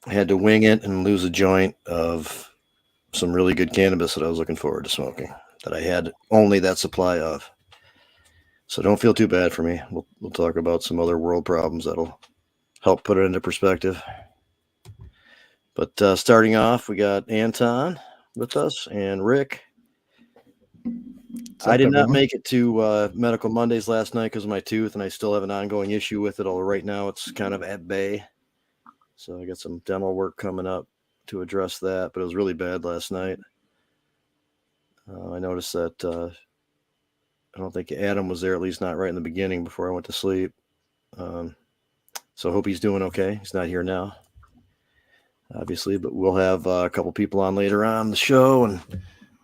I had to wing it and lose a joint of some really good cannabis that I was looking forward to smoking that I had only that supply of. So don't feel too bad for me. We'll talk about some other world problems that'll help put it into perspective. But starting off, we got Anton with us and Rick. What's I up, did not everyone? make it to Medical Mondays last night because of my tooth, and I still have an ongoing issue with it. Although right now it's kind of at bay. So I got some dental work coming up to address that. But it was really bad last night. I noticed that I don't think Adam was there, at least not right in the beginning before I went to sleep. So I hope he's doing okay. He's not here now, obviously, but we'll have a couple people on later on the show, and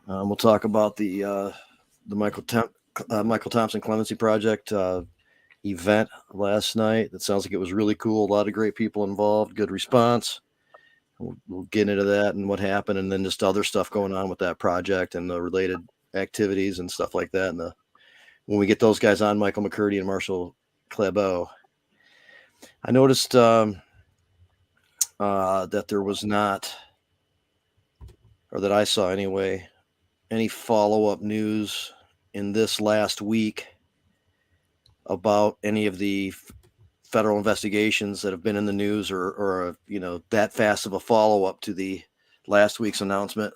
we'll talk about the Michael Thompson Clemency Project event last night. That sounds like it was really cool. A lot of great people involved. Good response. We'll get into that and what happened, and then just other stuff going on with that project and the related activities and stuff like that. And when we get those guys on, Michael McCurdy and Marshall Clabo, I noticed that there was not, or that I saw anyway, any follow-up news in this last week about any of the federal investigations that have been in the news, or that fast of a follow-up to the last week's announcement.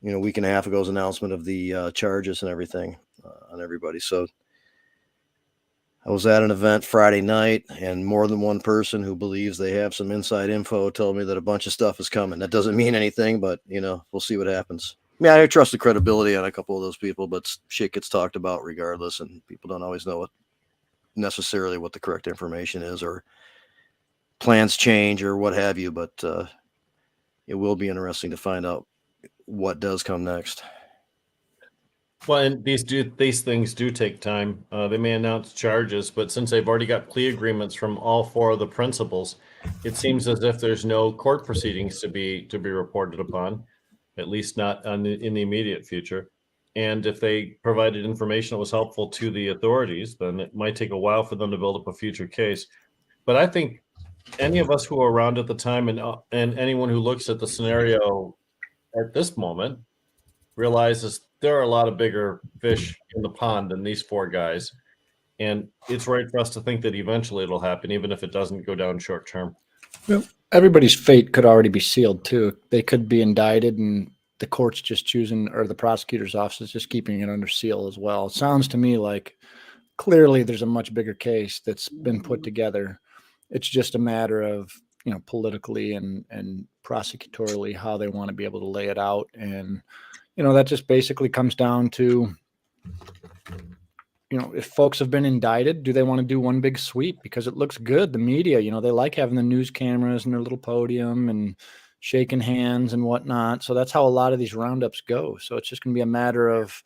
A week and a half ago's announcement of the charges and everything on everybody. So I was at an event Friday night, and more than one person who believes they have some inside info told me that a bunch of stuff is coming. That doesn't mean anything, but we'll see what happens. I mean, I trust the credibility on a couple of those people, but shit gets talked about regardless, and people don't always know necessarily what the correct information is, or plans change or what have you. But it will be interesting to find out what does come next. Well, and these things do take time. They may announce charges, but since they've already got plea agreements from all four of the principals, it seems as if there's no court proceedings to be reported upon, at least not in the immediate future. And if they provided information that was helpful to the authorities, then it might take a while for them to build up a future case. But I think any of us who were around at the time, and anyone who looks at the scenario at this moment, realizes there are a lot of bigger fish in the pond than these four guys. And it's right for us to think that eventually it'll happen, even if it doesn't go down short term. Well, everybody's fate could already be sealed, too. They could be indicted, and the court's just choosing, or the prosecutor's office is just keeping it under seal as well. It sounds to me like clearly there's a much bigger case that's been put together. It's just a matter of, politically and prosecutorially how they want to be able to lay it out. And that just basically comes down to, if folks have been indicted, do they want to do one big sweep? Because it looks good. The media, they like having the news cameras and their little podium and shaking hands and whatnot. So that's how a lot of these roundups go. So it's just going to be a matter of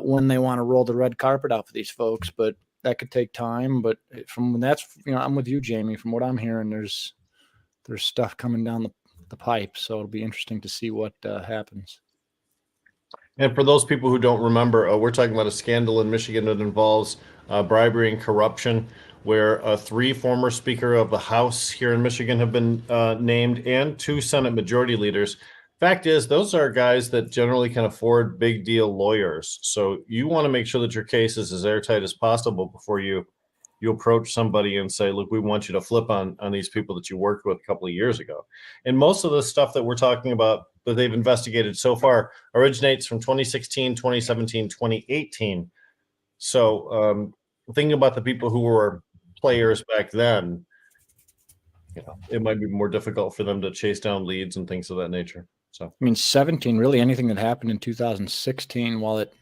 when they want to roll the red carpet out for these folks. But that could take time. But I'm with you, Jamie. From what I'm hearing, there's stuff coming down the pipe. So it'll be interesting to see what happens. And for those people who don't remember, we're talking about a scandal in Michigan that involves bribery and corruption, where 3 former Speaker of the House here in Michigan have been named, and 2 Senate Majority Leaders. Fact is, those are guys that generally can afford big deal lawyers. So you want to make sure that your case is as airtight as possible before you approach somebody and say, look, we want you to flip on these people that you worked with a couple of years ago. And most of the stuff that we're talking about that they've investigated so far originates from 2016, 2017, 2018. So thinking about the people who were players back then, it might be more difficult for them to chase down leads and things of that nature. So 17, really anything that happened in 2016, while it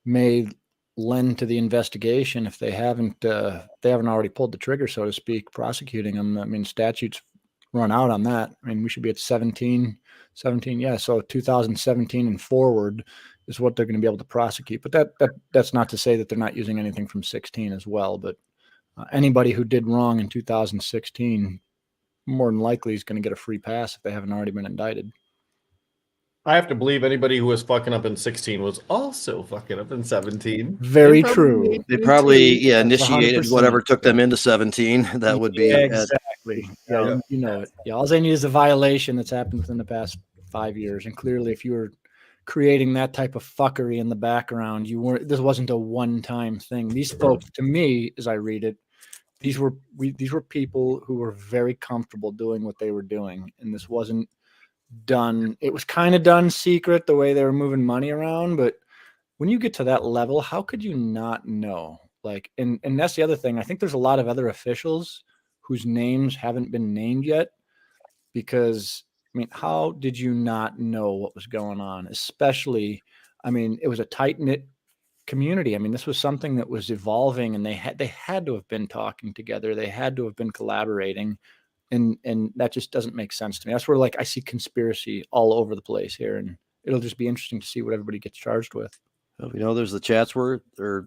may lend to the investigation, if they haven't already pulled the trigger, so to speak, prosecuting them. Statutes run out on that. We should be at 17. Yeah. So 2017 and forward is what they're going to be able to prosecute. But that's not to say that they're not using anything from 16 as well. But anybody who did wrong in 2016, more than likely is going to get a free pass if they haven't already been indicted. I have to believe anybody who was fucking up in 16 was also fucking up in 17. Very true. They probably initiated 100%. whatever took them into 17. That would be exactly. exactly. Yeah, you know it. Yeah, all they need is a violation that's happened within the past 5 years, and clearly, if you were creating that type of fuckery in the background, you weren't. This wasn't a one-time thing. These folks, to me, as I read it, these were people who were very comfortable doing what they were doing, and this wasn't done. It was kind of done secret the way they were moving money around, but when you get to that level, how could you not know? Like, and that's the other thing. I think there's a lot of other officials whose names haven't been named yet, because I mean, how did you not know what was going on? Especially, I mean, it was a tight-knit community. I mean, this was something that was evolving, and they had to have been talking together. They had to have been collaborating, and that just doesn't make sense to me. That's where, like, I see conspiracy all over the place here, and it'll just be interesting to see what everybody gets charged with. Well, we know there's the Chatsworth, or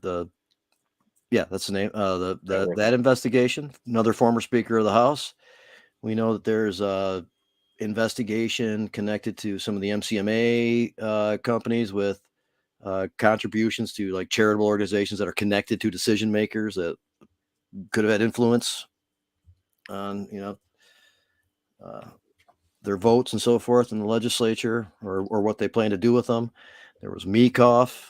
that's the name. That investigation. Another former Speaker of the House. We know that there's a investigation connected to some of the MCMA companies with contributions to like charitable organizations that are connected to decision makers that could have had influence on their votes and so forth in the legislature, or what they plan to do with them. There was Meekoff.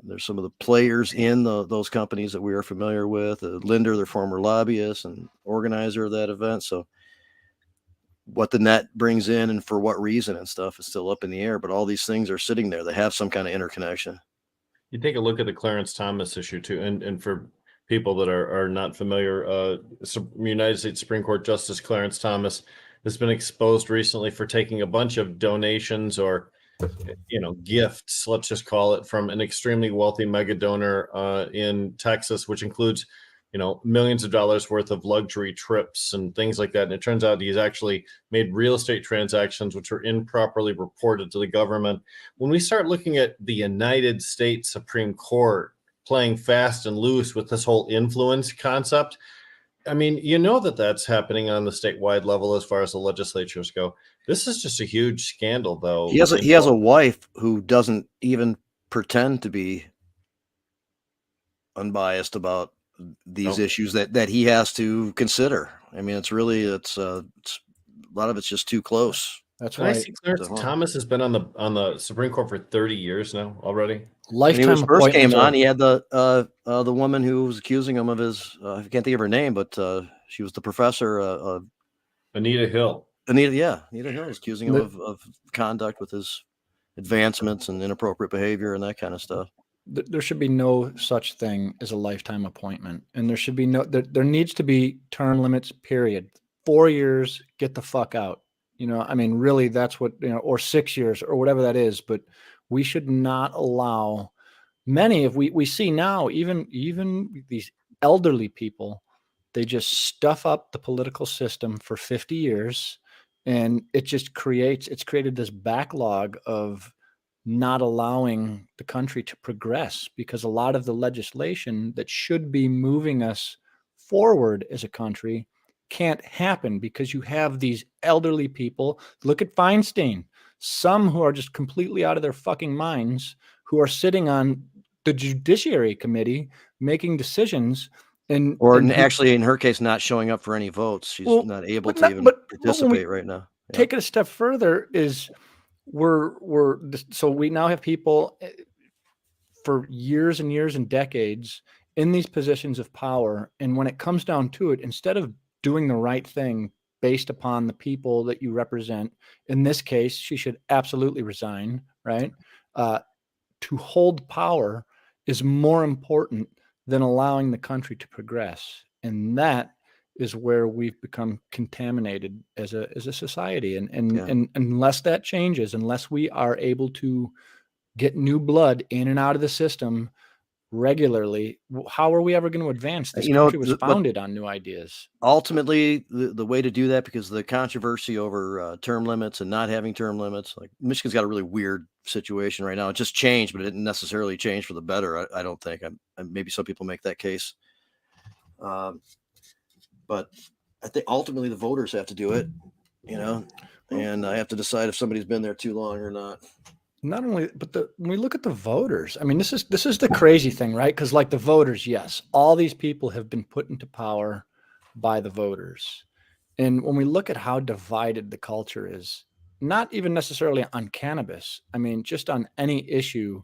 There's some of the players in those companies that we are familiar with. Linder, their former lobbyist and organizer of that event. So what the net brings in and for what reason and stuff is still up in the air, but all these things are sitting there. They have some kind of interconnection. You take a look at the Clarence Thomas issue too, and for people that are not familiar, United States Supreme Court Justice Clarence Thomas has been exposed recently for taking a bunch of donations or gifts, let's just call it, from an extremely wealthy mega donor in Texas, which includes millions of dollars worth of luxury trips and things like that. And it turns out he's actually made real estate transactions which were improperly reported to the government. When we start looking at the United States Supreme Court playing fast and loose with this whole influence concept, I mean, that's happening on the statewide level as far as the legislatures go. This is just a huge scandal, though. He has a wife who doesn't even pretend to be unbiased about these issues that he has to consider. I mean, it's a lot of it's just too close. That's why Clarence Uh-huh. Thomas has been on the Supreme Court for 30 years now already. When he was first came on, he had the woman who was accusing him of his I can't think of her name, but she was the professor. Anita Hill. Anita Hill is accusing him of conduct with his advancements and inappropriate behavior and that kind of stuff. There should be no such thing as a lifetime appointment, and there should be there needs to be term limits, period. 4 years, get the fuck out. I mean, really, that's what, or 6 years or whatever that is, but we should not allow many of we see now, even these elderly people, they just stuff up the political system for 50 years, and it's created this backlog of not allowing the country to progress, because a lot of the legislation that should be moving us forward as a country can't happen because you have these elderly people. Look at Feinstein, some who are just completely out of their fucking minds, who are sitting on the Judiciary Committee making decisions. Actually, in her case, not showing up for any votes. She's not able to even participate right now. Yeah. Take it a step further is so we now have people for years and years and decades in these positions of power. And when it comes down to it, instead of doing the right thing based upon the people that you represent, in this case, she should absolutely resign, right? To hold power is more important than allowing the country to progress. And that is where we've become contaminated as a society. And unless that changes, unless we are able to get new blood in and out of the system regularly, how are we ever going to advance? This country was founded on new ideas. Ultimately, the way to do that, because of the controversy over term limits and not having term limits, like Michigan's got a really weird situation right now. It just changed, but it didn't necessarily change for the better. I don't think. Maybe some people make that case. But I think ultimately the voters have to do it, and I have to decide if somebody's been there too long or not. Not only, but when we look at the voters, I mean, this is the crazy thing, right? Because like the voters, yes, all these people have been put into power by the voters. And when we look at how divided the culture is, not even necessarily on cannabis, I mean, just on any issue,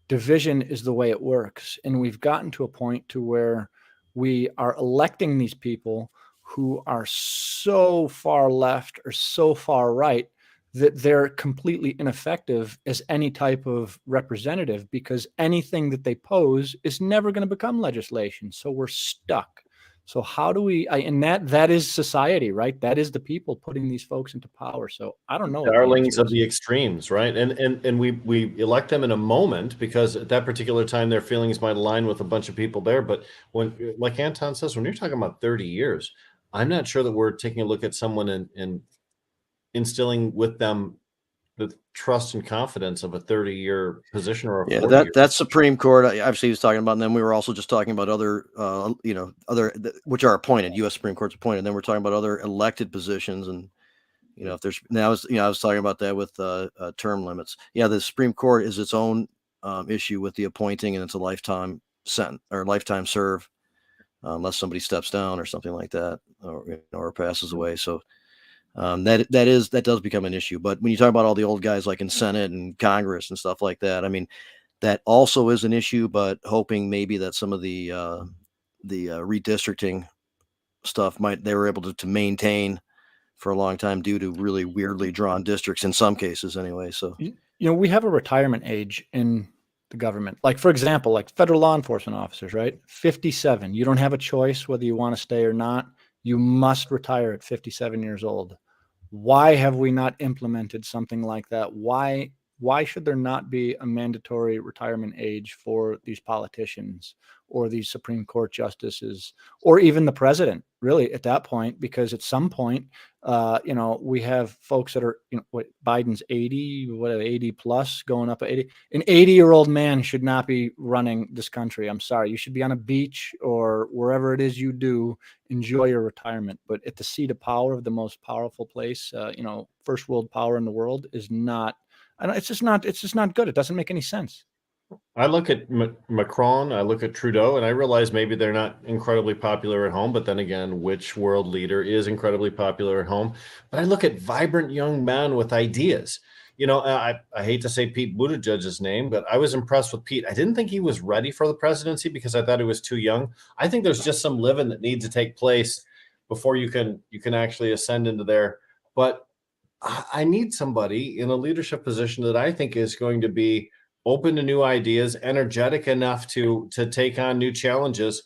division is the way it works. And we've gotten to a point to where we are electing these people who are so far left or so far right that they're completely ineffective as any type of representative, because anything that they pose is never going to become legislation. So we're stuck. So how do we, and that is society, right? That is the people putting these folks into power. So I don't know. Darlings of the extremes, right? And we elect them in a moment because at that particular time their feelings might align with a bunch of people there. But when, like Anton says, when you're talking about 30 years, I'm not sure that we're taking a look at someone and instilling with them the trust and confidence of a 30-year position or a 40-year. That Supreme Court, obviously he was talking about, and then we were also just talking about other, which are appointed, U.S. Supreme Court's appointed. Then we're talking about other elected positions, and if there's now, I was talking about that with term limits. Yeah, the Supreme Court is its own issue with the appointing, and it's a lifetime sentence or lifetime serve, unless somebody steps down or something like that, or passes away. So. That does become an issue. But when you talk about all the old guys like in Senate and Congress and stuff like that, I mean, that also is an issue, but hoping maybe that some of the redistricting stuff they were able to maintain for a long time due to really weirdly drawn districts in some cases anyway. So, we have a retirement age in the government. Like, for example, like federal law enforcement officers, right? 57. You don't have a choice whether you want to stay or not. You must retire at 57 years old. Why have we not implemented something like that? Why should there not be a mandatory retirement age for these politicians or these Supreme Court justices or even the president, really, at that point? Because at some point, we have folks that are, Biden's 80, 80 plus, going up at 80. An 80-year-old man should not be running this country. I'm sorry. You should be on a beach or wherever it is you do. Enjoy your retirement. But at the seat of power of the most powerful place, first world power in the world is not. It's just not good. It doesn't make any sense. I look at Macron, I look at Trudeau, and I realize maybe they're not incredibly popular at home, but then again, which world leader is incredibly popular at home? But I look at vibrant young men with ideas. I hate to say Pete Buttigieg's name, but I was impressed with Pete. I didn't think he was ready for the presidency because I thought he was too young. I think there's just some living that needs to take place before you can actually ascend into there. But I need somebody in a leadership position that I think is going to be open to new ideas, energetic enough to take on new challenges,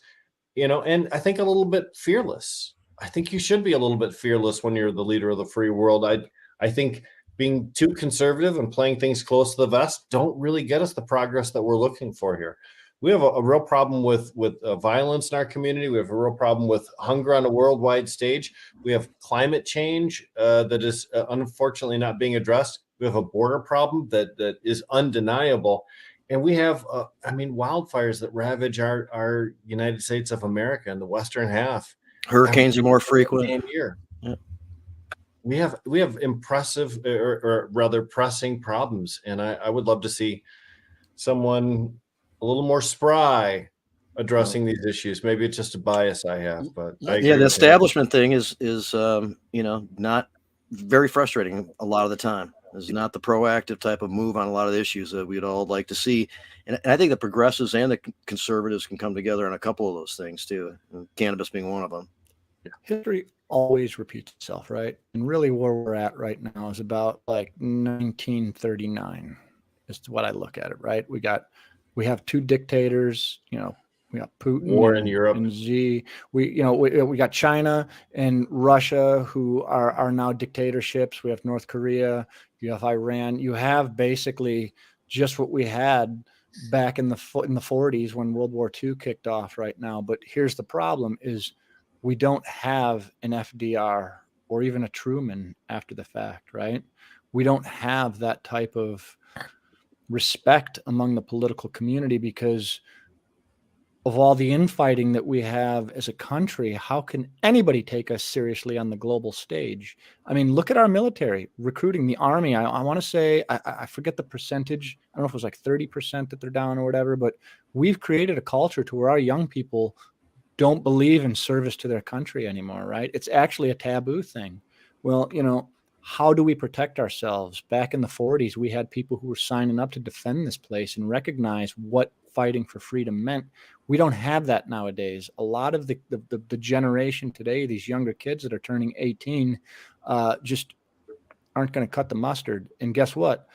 and I think a little bit fearless. I think you should be a little bit fearless when you're the leader of the free world. I think being too conservative and playing things close to the vest don't really get us the progress that we're looking for here. We have a real problem with violence in our community. We have a real problem with hunger on a worldwide stage. We have climate change that is unfortunately not being addressed. We have a border problem that is undeniable. And we have, wildfires that ravage our United States of America and the western half. Hurricanes are more frequent. Year. Yeah. We have impressive or rather pressing problems. And I would love to see someone a little more spry addressing these issues. Maybe it's just a bias I have, but the establishment thing is not very frustrating a lot of the time. It's not the proactive type of move on a lot of the issues that we'd all like to see. And I think the progressives and the conservatives can come together on a couple of those things too, and cannabis being one of them. History always repeats itself, right? And really where we're at right now is about like 1939 is what I look at it, right? We have two dictators, we got Putin, war in Europe, and Xi. We got China and Russia, who are now dictatorships. We have North Korea. You have Iran. You have basically just what we had back in the 40s when World War II kicked off right now. But here's the problem: is we don't have an FDR or even a Truman after the fact, right? We don't have that type of respect among the political community because of all the infighting that we have as a country. How can anybody take us seriously on the global stage? I mean, look at our military recruiting, the Army. I want to say, I forget the percentage. I don't know if it was like 30% that they're down or whatever, but we've created a culture to where our young people don't believe in service to their country anymore, right? It's actually a taboo thing. Well, how do we protect ourselves? Back in the 40s, we had people who were signing up to defend this place and recognize what fighting for freedom meant. We don't have that nowadays. A lot of the generation today, these younger kids that are turning 18, just aren't going to cut the mustard. And guess what?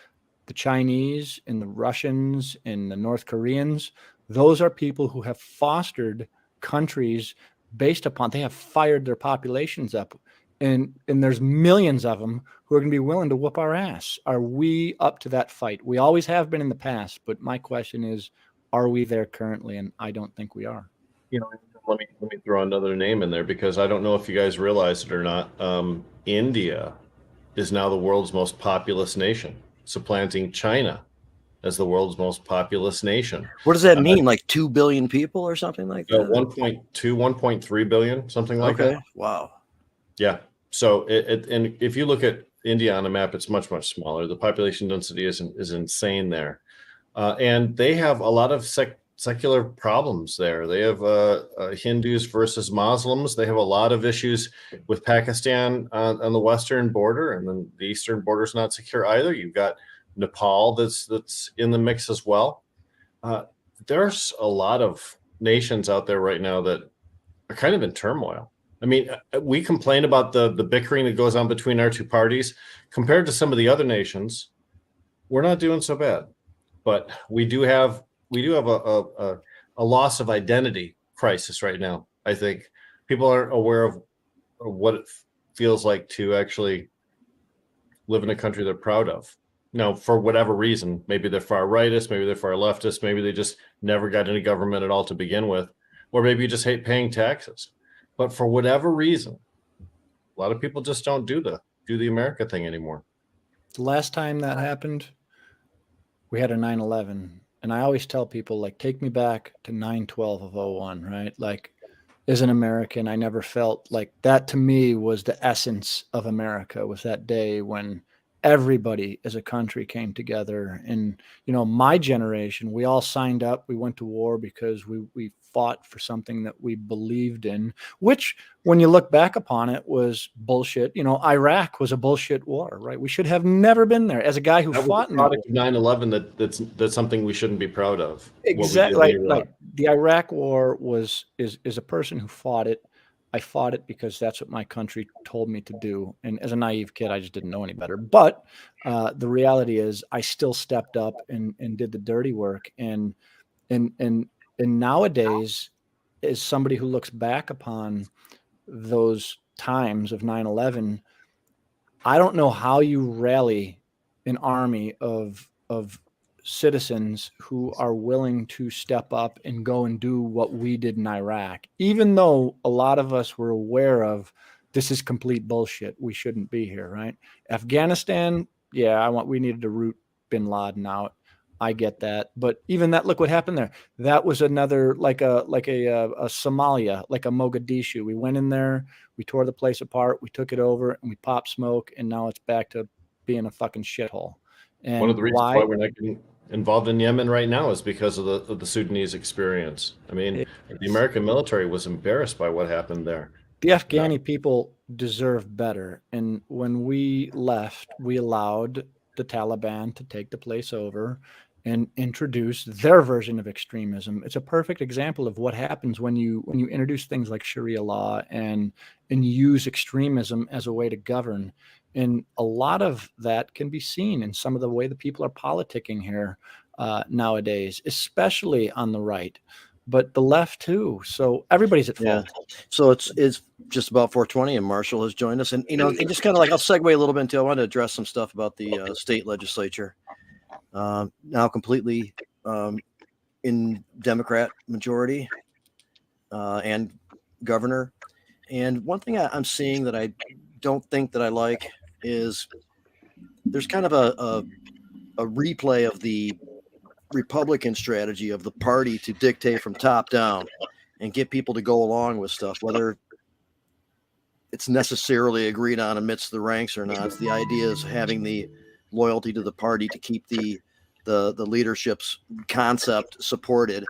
The Chinese and the Russians and the North Koreans, those are people who have fostered countries based upon, they have fired their populations up. And there's millions of them who are going to be willing to whoop our ass. Are we up to that fight? We always have been in the past, but my question is, are we there currently? And I don't think we are. Let me throw another name in there, because I don't know if you guys realize it or not. India is now the world's most populous nation, supplanting China as the world's most populous nation. What does that mean? Like 2 billion people or something like that? 1.2, 1.3 billion, something like that. Wow. Yeah. So and if you look at India on a map, it's much, much smaller. The population density is insane there. And they have a lot of secular problems there. They have Hindus versus Muslims. They have a lot of issues with Pakistan on the western border, and then the eastern border is not secure either. You've got Nepal that's in the mix as well. There's a lot of nations out there right now that are kind of in turmoil. I mean, we complain about the bickering that goes on between our two parties. Compared to some of the other nations, we're not doing so bad. But we do have a loss of identity crisis right now. I think people aren't aware of what it feels like to actually live in a country they're proud of. Now, for whatever reason, maybe they're far rightist, maybe they're far leftist, maybe they just never got into government at all to begin with, or maybe you just hate paying taxes. But for whatever reason, a lot of people just don't do the America thing anymore. The last time that happened, we had a 9/11, and I always tell people, like, take me back to 9/12 of 01, right? Like, as an American, I never felt like that. To me was the essence of America, was that day when everybody as a country came together. And, my generation, we all signed up. We went to war because we fought for something that we believed in, which, when you look back upon it, was bullshit. Iraq was a bullshit war, right? We should have never been there. As a guy who fought in that war. 9/11, that's something we shouldn't be proud of. Exactly. Like the Iraq war is a person who fought it. I fought it because that's what my country told me to do. And as a naive kid, I just didn't know any better. But the reality is I still stepped up and did the dirty work. And nowadays, as somebody who looks back upon those times of 9/11, I don't know how you rally an army of citizens who are willing to step up and go and do what we did in Iraq, even though a lot of us were aware of this is complete bullshit. We shouldn't be here, right? Afghanistan, we needed to root bin Laden out. I get that, but even that, look what happened there. That was another like a Somalia, like a Mogadishu. We went in there, we tore the place apart, we took it over, and we popped smoke, and now it's back to being a fucking shithole. And one of the reasons why we're not getting involved in Yemen right now is because of the Sudanese experience. I mean, the American military was embarrassed by what happened there. The Afghani people deserve better. And when we left, we allowed the Taliban to take the place over and introduce their version of extremism. It's a perfect example of what happens when you introduce things like Sharia law and use extremism as a way to govern. And a lot of that can be seen in some of the way the people are politicking here nowadays, especially on the right, but the left too. So everybody's at fault. So it's just about 4:20, and Marshall has joined us. And and just kind of like, I'll segue a little bit into, I want to address some stuff about the state legislature, now completely in Democrat majority and governor. And one thing I'm seeing that I don't think that I like is there's kind of a replay of the Republican strategy of the party to dictate from top down and get people to go along with stuff, whether it's necessarily agreed on amidst the ranks or not. The idea is having the loyalty to the party to keep the leadership's concept supported.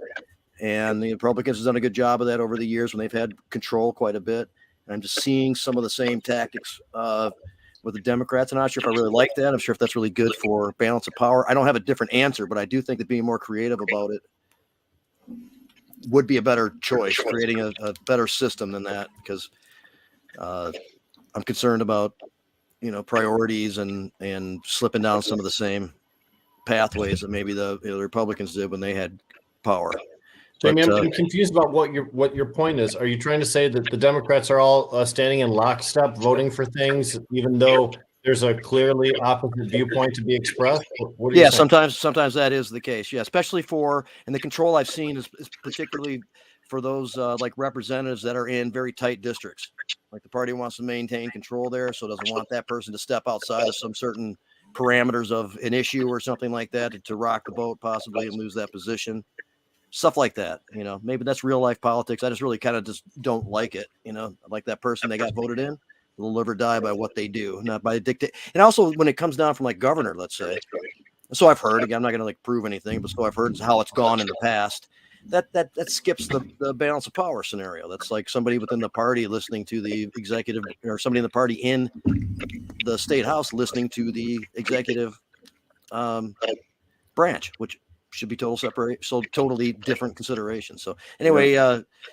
And the Republicans have done a good job of that over the years when they've had control quite a bit. And I'm just seeing some of the same tactics with the Democrats. I'm not sure if I really like that. I'm sure if that's really good for balance of power. I don't have a different answer, but I do think that being more creative about it would be a better choice, creating a better system than that, because I'm concerned about, priorities and slipping down some of the same pathways that maybe the Republicans did when they had power. Jamie, But, I'm confused about what your point is. Are you trying to say that the Democrats are all standing in lockstep, voting for things, even though there's a clearly opposite viewpoint to be expressed? What are you yeah, saying? sometimes that is the case. Yeah, especially and the control I've seen is particularly for those like representatives that are in very tight districts. Like the party wants to maintain control there, so doesn't want that person to step outside of some certain parameters of an issue or something like that to rock the boat possibly and lose that position. Stuff like that, maybe that's real life politics. I just really kind of just don't like it. Like that person they got voted in will live or die by what they do, not by dictate. And also when it comes down from like governor, let's say, so I've heard, again, I'm not going to like prove anything, but so I've heard how it's gone in the past. That skips the balance of power scenario. That's like somebody within the party listening to the executive, or somebody in the party in the state house listening to the executive branch, which should be totally different consideration. So anyway,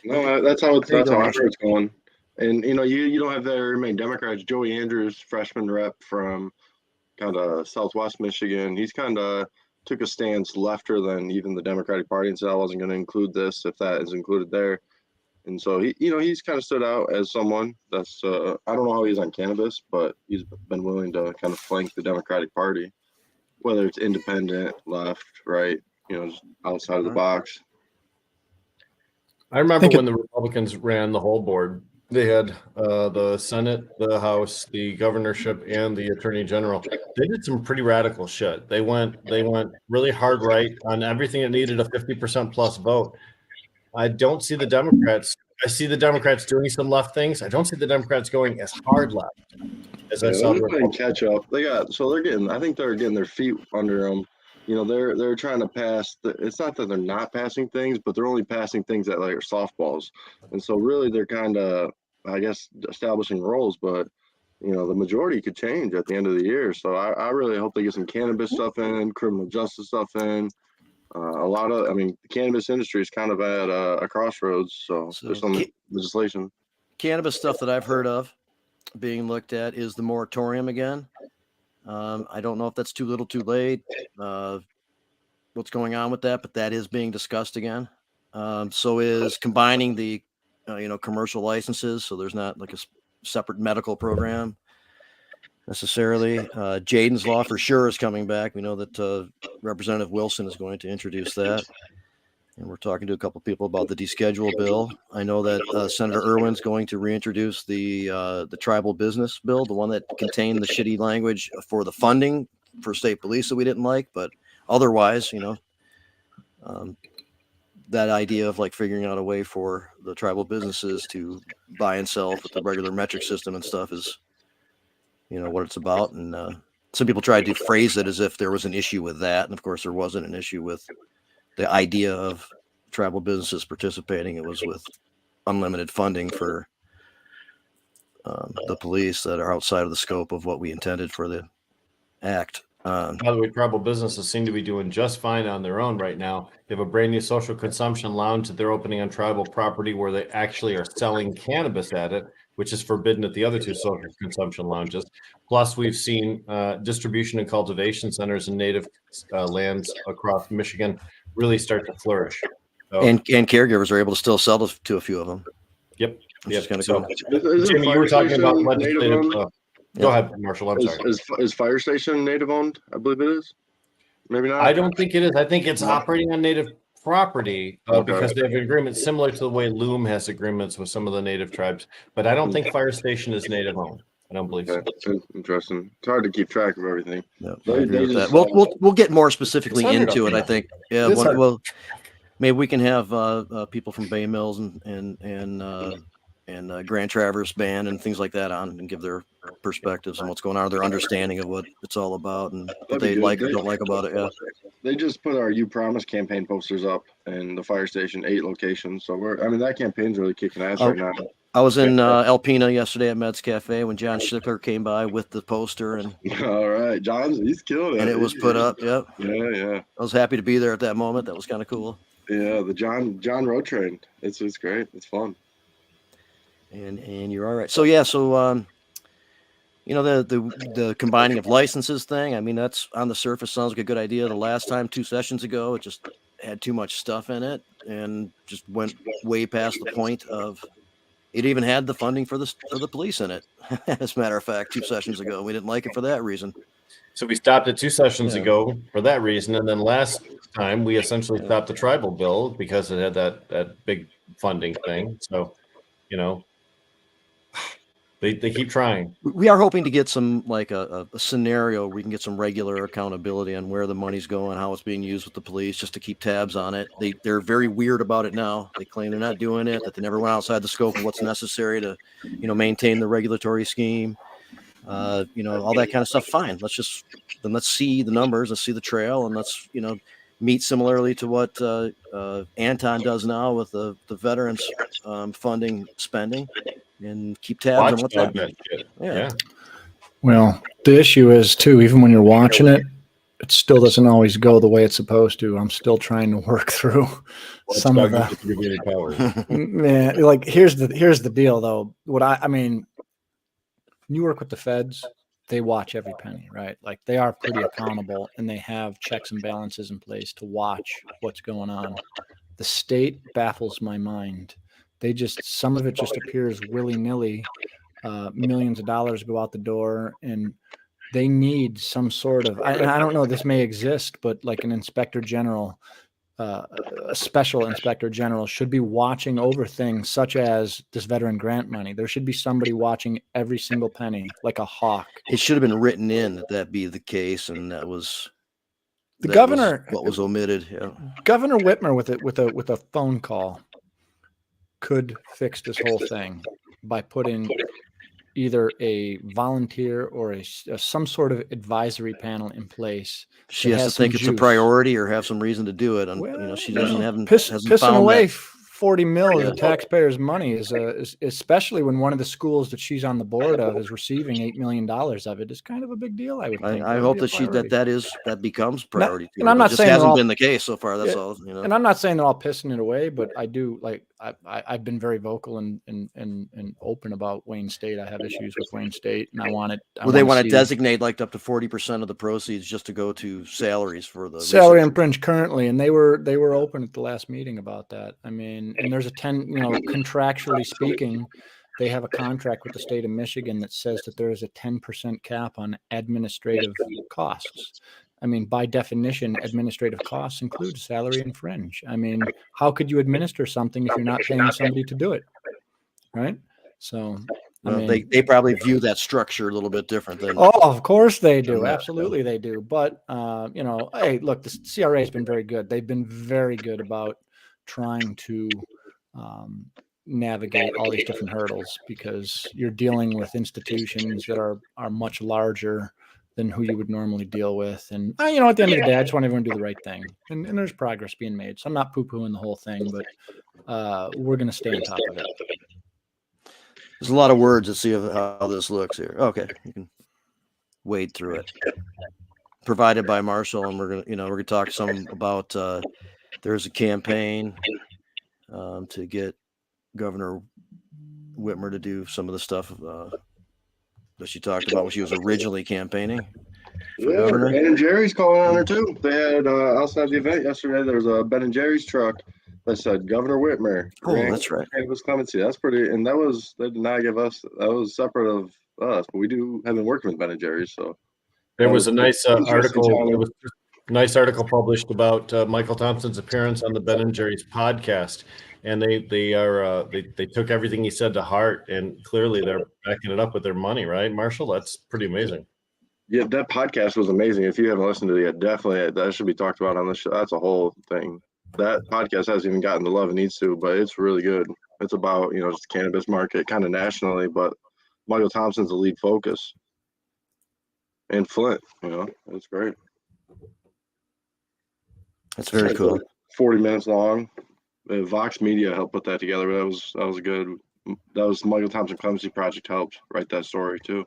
no, that's how there you go, I heard it's going. And you don't have very many Democrats. Joey Andrews, freshman rep from kind of Southwest Michigan, he's kind of took a stance lefter than even the Democratic Party and said I wasn't going to include this if that is included there. And so he's kind of stood out as someone that's I don't know how he's on cannabis, but he's been willing to kind of flank the Democratic Party, whether it's independent, left, right, just outside of the box. I remember when the Republicans ran the whole board. They had the Senate, the House, the governorship, and the Attorney General. They did some pretty radical shit. They went really hard right on everything that needed a 50% plus vote. I don't see the Democrats. I see the Democrats doing some left things. I don't see the Democrats going as hard left as I saw. They're playing catch up. I think they're getting their feet under them. They're trying to pass. It's not that they're not passing things, but they're only passing things that like are softballs. And so really they're kind of, I guess, establishing roles, but the majority could change at the end of the year. So I really hope they get some cannabis stuff in, criminal justice stuff in. The cannabis industry is kind of at a crossroads. So there's some legislation. Cannabis stuff that I've heard of being looked at is the moratorium again. I don't know if that's too little, too late. What's going on with that, but that is being discussed again. So is combining the, commercial licenses. So there's not like a separate medical program necessarily. Jaden's Law for sure is coming back. We know that Representative Wilson is going to introduce that. And we're talking to a couple of people about the deschedule bill. I know that Senator Irwin's going to reintroduce the tribal business bill, the one that contained the shitty language for the funding for state police that we didn't like. But otherwise, that idea of like figuring out a way for the tribal businesses to buy and sell with the regular metric system and stuff is, what it's about. And some people tried to phrase it as if there was an issue with that. And of course, there wasn't an issue with the idea of tribal businesses participating. It was with unlimited funding for the police that are outside of the scope of what we intended for the act. By the way, tribal businesses seem to be doing just fine on their own right now. They have a brand new social consumption lounge that they're opening on tribal property where they actually are selling cannabis at it, which is forbidden at the other two social consumption lounges. Plus, we've seen distribution and cultivation centers in native lands across Michigan really start to flourish. So, and caregivers are able to still sell to a few of them. Yep. Yep. Jamie, you were talking about legislative. Go ahead, Marshall. I'm sorry. Is Fire Station native owned? I believe it is. Maybe not. I don't think it is. I think it's operating on native property because they have an agreement similar to the way Loom has agreements with some of the native tribes. But I don't think Fire Station is native owned. I don't believe so. Interesting. It's hard to keep track of everything. Yeah, we'll get more specifically into it. I think. Yeah. Well, maybe we can have people from Bay Mills and Grand Traverse Band and things like that on and give their perspectives on what's going on, their understanding of what it's all about and what they like or don't like about it. Yeah. They just put our "You Promise" campaign posters up and the fire station 8 locations. So that campaign's really kicking ass right now. I was in Alpena yesterday at Meds Cafe when John Schlickler came by with the poster, and all right, he's killing it. And it was put up. Yep. Yeah. I was happy to be there at that moment. That was kind of cool. Yeah, the John road train. It's great. It's fun. And you're all right. So yeah, the combining of licenses thing. I mean, that's on the surface sounds like a good idea. The last time 2 sessions ago, it just had too much stuff in it and just went way past the point of. It even had the funding for the police in it. As a matter of fact, 2 sessions ago, we didn't like it for that reason. So we stopped it 2 sessions ago for that reason, and then last time we essentially stopped the tribal bill because it had that big funding thing. So, they keep trying. We are hoping to get some like a scenario where we can get some regular accountability on where the money's going, how it's being used with the police, just to keep tabs on it. They're very weird about it now. They claim they're not doing it, that they never went outside the scope of what's necessary to, maintain the regulatory scheme. All that kind of stuff. Fine. Let's see the numbers. Let's see the trail, and let's meet similarly to what Anton does now with the veterans funding spending, and keep tabs on what that. Yeah. Well, the issue is too, even when you're watching it, it still doesn't always go the way it's supposed to. I'm still trying to work through some of the. Man, like here's the deal though. You work with the feds, they watch every penny, right? Like they are pretty accountable and they have checks and balances in place to watch what's going on. The state baffles my mind. Some of it just appears willy-nilly. Millions of dollars go out the door, and they need some sort of, I don't know, this may exist, but like an inspector general, a special inspector general should be watching over things such as this veteran grant money. There should be somebody watching every single penny like a hawk. It should have been written in that be the case, and that was what was omitted. Yeah. Governor Whitmer with a phone call could fix this whole thing by putting either a volunteer or some sort of advisory panel in place. She has to think it's a priority or have some reason to do it. And she doesn't have pissing away 40 mil of the taxpayers' money is especially when one of the schools that she's on the board of is receiving $8 million of it. Is kind of a big deal. I would think. I hope that becomes priority. And I'm not saying it hasn't been the case so far. That's all. And I'm not saying they're all pissing it away, but I do I've been very vocal and open about Wayne State. I have issues with Wayne State, and I want it. They want to designate like up to 40% of the proceeds just to go to salaries for the salary and fringe currently, and they were open at the last meeting about that. I mean, and there's a contractually speaking, they have a contract with the state of Michigan that says that there is a 10% cap on administrative costs. I mean, by definition, administrative costs include salary and fringe. I mean, how could you administer something if you're not paying somebody to do it? Right. So they probably view that structure a little bit different than. Oh, of course they do. Absolutely they do. But, hey, look, the CRA has been very good. They've been very good about trying to navigate all these different hurdles, because you're dealing with institutions that are much larger than who you would normally deal with. And, at the end of the day, I just want everyone to do the right thing. And there's progress being made. So I'm not poo-pooing the whole thing, but we're going to stay on top of it. There's a lot of words to see how this looks here. Okay. You can wade through it. Provided by Marshall. And we're going to talk some about, there's a campaign to get Governor Whitmer to do some of the stuff that she talked about when she was originally campaigning for governor. Ben and Jerry's calling on her too. They had outside the event yesterday. There was a Ben and Jerry's truck that said Governor Whitmer. Oh, that's right. Clemency. That's pretty. And they did not give us. That was separate of us, but we have been working with Ben and Jerry's. So there was a nice article. It was a nice article published about Michael Thompson's appearance on the Ben and Jerry's podcast. And they took everything he said to heart, and clearly they're backing it up with their money, right, Marshall? That's pretty amazing. Yeah, that podcast was amazing. If you haven't listened to it, definitely that should be talked about on the show. That's a whole thing. That podcast hasn't even gotten the love it needs to, but it's really good. It's about just the cannabis market, kind of nationally, but Michael Thompson's the lead focus. And Flint, it's great. That's very cool. 40 minutes long. Vox Media helped put that together. That was good. That was Michael Thompson Clemency Project helped write that story too.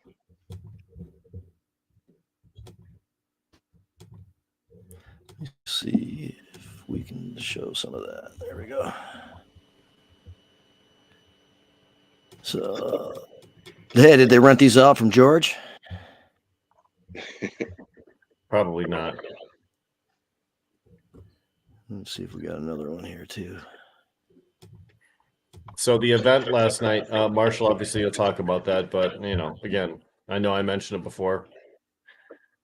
Let's see if we can show some of that. There we go. So, hey, did they rent these out from George? Probably not. Let's see if we got another one here too. So the event last night, Marshall, obviously you'll talk about that, but again, I know I mentioned it before.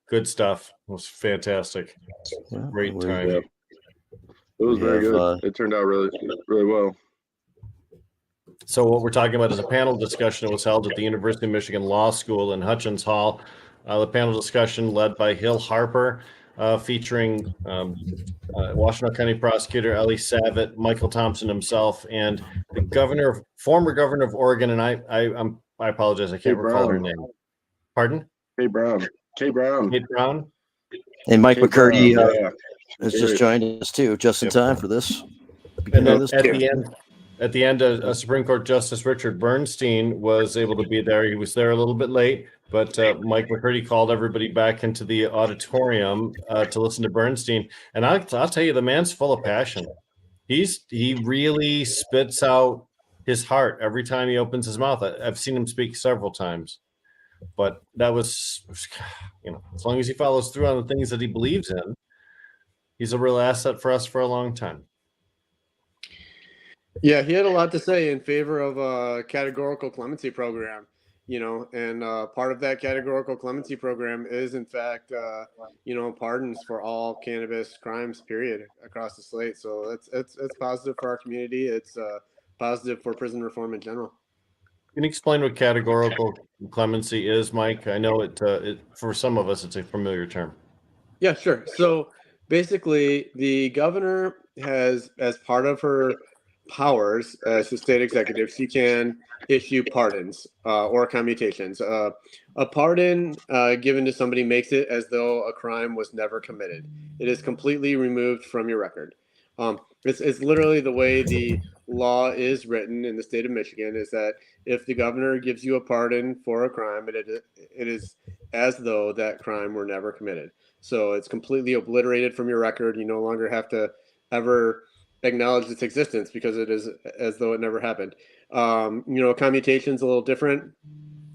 Good stuff. It was fantastic. Yeah, Great time. It was very good. It turned out really, really well. So what we're talking about is a panel discussion that was held at the University of Michigan Law School in Hutchins Hall. The panel discussion led by Hill Harper, featuring Washtenaw County Prosecutor Ellie Savitt, Michael Thompson himself, and the former governor of Oregon, and I apologize, I can't recall her name. Pardon? Kate Brown. Kate Brown. And Mike Kate McCurdy Brown, has just joined us too, just in time for this. And then at the end, Supreme Court Justice Richard Bernstein was able to be there. He was there a little bit late, but Mike McCurdy called everybody back into the auditorium to listen to Bernstein. And I'll tell you, the man's full of passion. He really spits out his heart every time he opens his mouth. I've seen him speak several times, but that was, as long as he follows through on the things that he believes in, he's a real asset for us for a long time. Yeah, he had a lot to say in favor of a categorical clemency program, and part of that categorical clemency program is, in fact, pardons for all cannabis crimes, period, across the slate. So it's positive for our community. It's positive for prison reform in general. Can you explain what categorical clemency is, Mike? I know it for some of us, it's a familiar term. Yeah, sure. So basically, the governor has, as part of her powers as the state executive, she can issue pardons or commutations. A pardon given to somebody makes it as though a crime was never committed. It is completely removed from your record. It's literally the way the law is written in the state of Michigan, is that if the governor gives you a pardon for a crime, it is as though that crime were never committed. So it's completely obliterated from your record. You no longer have to ever acknowledge its existence because it is as though it never happened. A commutation is a little different.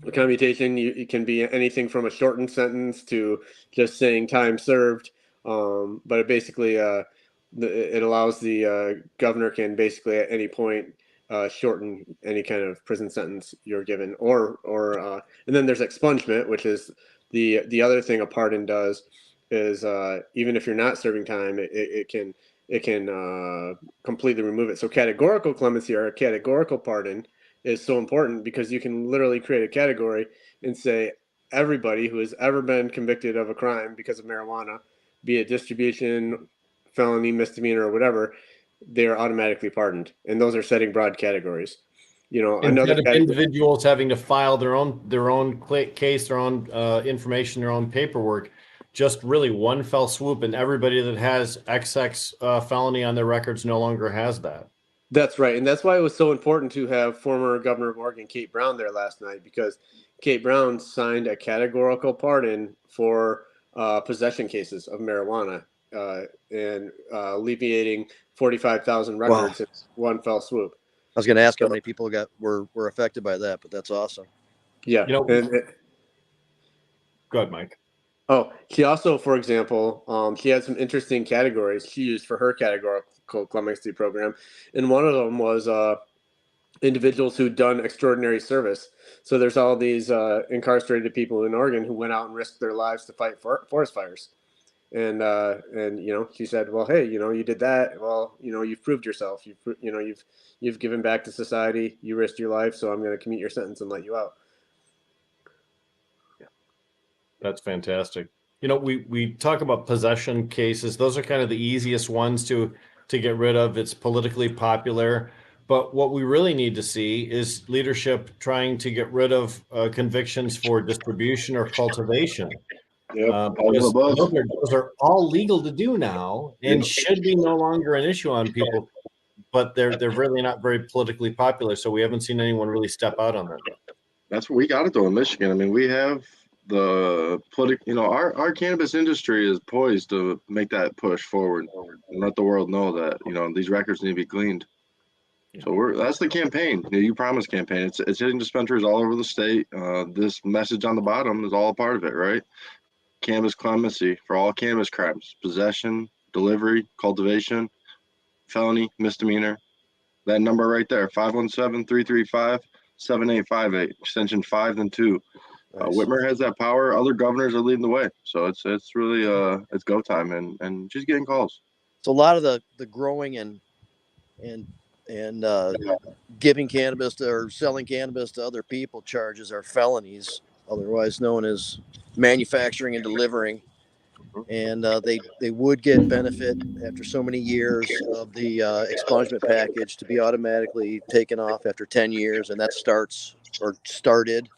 A commutation, it can be anything from a shortened sentence to just saying time served. But it basically, it allows the governor can basically at any point shorten any kind of prison sentence you're given, or and then there's expungement, which is the other thing a pardon does is even if you're not serving time, it can completely remove it. So categorical clemency or a categorical pardon is so important because you can literally create a category and say everybody who has ever been convicted of a crime because of marijuana, be it distribution, felony, misdemeanor, or whatever, they're automatically pardoned. And those are setting broad categories. Instead of individuals having to file their own case, their own information, their own paperwork, just really one fell swoop, and everybody that has XX felony on their records no longer has that. That's right. And that's why it was so important to have former Governor of Oregon, Kate Brown, there last night, because Kate Brown signed a categorical pardon for possession cases of marijuana and alleviating 45,000 records in one fell swoop. I was going to ask how many people were affected by that, but that's awesome. Yeah. Go ahead, Mike. Oh, she also, for example, she had some interesting categories she used for her categorical clemency program. And one of them was individuals who'd done extraordinary service. So there's all these incarcerated people in Oregon who went out and risked their lives to fight forest fires. And she said, well, hey, you did that. Well, you've proved yourself. You've given back to society. You risked your life. So I'm going to commute your sentence and let you out. That's fantastic. We talk about possession cases. Those are kind of the easiest ones to get rid of. It's politically popular. But what we really need to see is leadership trying to get rid of convictions for distribution or cultivation. Yep. All Because of the above. those are all legal to do now and should be no longer an issue on people, but they're really not very politically popular. So we haven't seen anyone really step out on that. That's what we got it though in Michigan. I mean, we have the our cannabis industry is poised to make that push forward and let the world know that, these records need to be cleaned. So that's the campaign, the You Promise campaign. It's hitting dispensaries all over the state. This message on the bottom is all a part of it, right? Cannabis clemency for all cannabis crimes: possession, delivery, cultivation, felony, misdemeanor. That number right there, 517-335-7858, extension 5 and 2. Nice. Whitmer has that power. Other governors are leading the way. So it's really it's go time and just getting calls. So a lot of the growing and giving cannabis or selling cannabis to other people charges are felonies, otherwise known as manufacturing and delivering. And they would get benefit after so many years of the expungement package to be automatically taken off after 10 years. And that started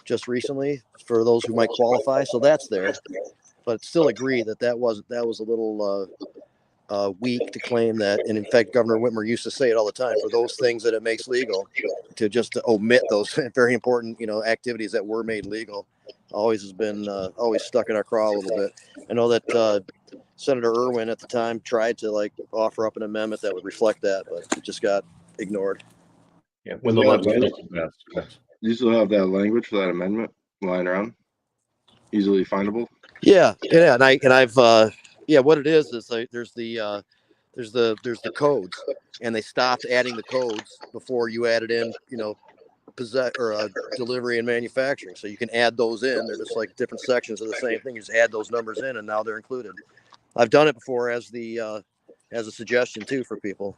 just recently for those who might qualify. So that's there, but still agree that was a little weak to claim that. And in fact, Governor Whitmer used to say it all the time, for those things that it makes legal, to omit those very important, activities that were made legal. Always has been always stuck in our craw a little bit. I know that Senator Irwin at the time tried to offer up an amendment that would reflect that, but it just got ignored. Yeah, when the legislation passed. You still have that language for that amendment lying around, easily findable. Yeah, and I've what it is there's the codes, and they stopped adding the codes before you added in delivery and manufacturing. So you can add those in. They're just like different sections of the same thing. You just add those numbers in, and now they're included. I've done it before as a suggestion too for people.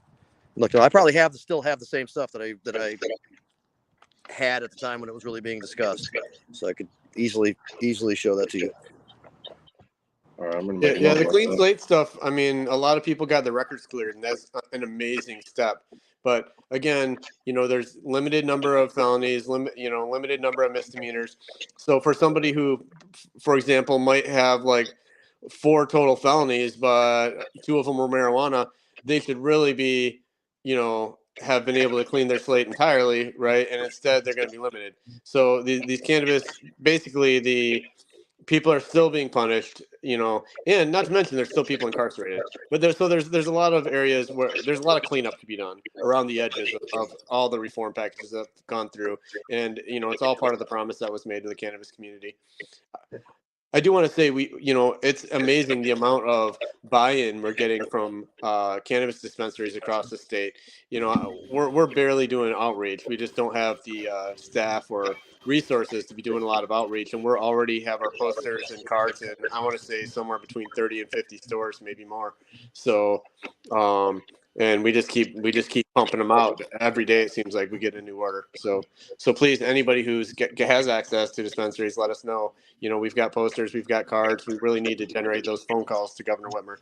Look, I probably still have the same stuff that I had at the time when it was really being discussed, so I could easily show that to you. All right, I'm gonna The clean slate stuff. I mean, a lot of people got their records cleared, and that's an amazing step. But again, there's limited number of felonies, limited number of misdemeanors. So for somebody who, for example, might have like 4 total felonies, but 2 of them were marijuana, they should really be, have been able to clean their slate entirely, right? And instead, they're going to be limited. So these cannabis, basically, the people are still being punished, and not to mention there's still people incarcerated. But there's a lot of areas where there's a lot of cleanup to be done around the edges of all the reform packages that have gone through, and it's all part of the promise that was made to the cannabis community. I do want to say it's amazing the amount of buy-in we're getting from cannabis dispensaries across the state. We're barely doing outreach. We just don't have the staff or resources to be doing a lot of outreach, and we're already have our posters and cards in, I want to say, somewhere between 30 and 50 stores, maybe more. So and we just keep pumping them out every day. It seems like we get a new order. So please, anybody who's has access to dispensaries, let us know. We've got posters, we've got cards. We really need to generate those phone calls to Governor Whitmer.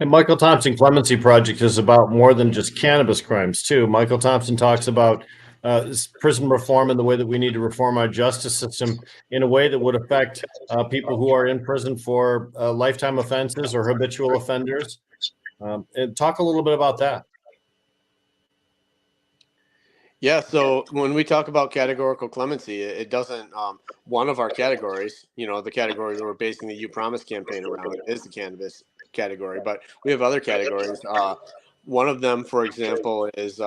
And Michael Thompson Clemency Project is about more than just cannabis crimes too. Michael Thompson talks about prison reform and the way that we need to reform our justice system in a way that would affect people who are in prison for lifetime offenses or habitual offenders. And talk a little bit about that. Yeah, so when we talk about categorical clemency, it doesn't, one of our categories, the category that we're basing the You Promise campaign around is the cannabis category, but we have other categories. One of them, for example, is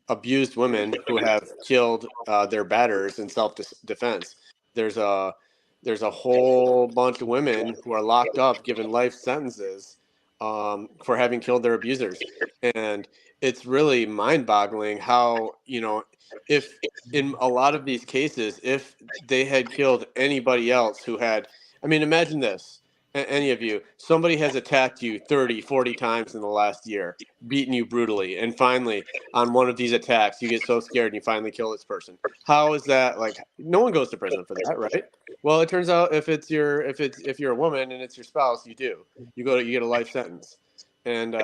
abused women who have killed their batters in self-defense. There's a whole bunch of women who are locked up, given life sentences for having killed their abusers. And it's really mind-boggling how, if in a lot of these cases, if they had killed anybody else who had, imagine this, any of you, somebody has attacked you 30, 40 times in the last year, beaten you brutally, and finally, on one of these attacks, you get so scared and you finally kill this person. How is that? No one goes to prison for that, right? Well, it turns out if you're a woman and it's your spouse, you do. You get a life sentence. And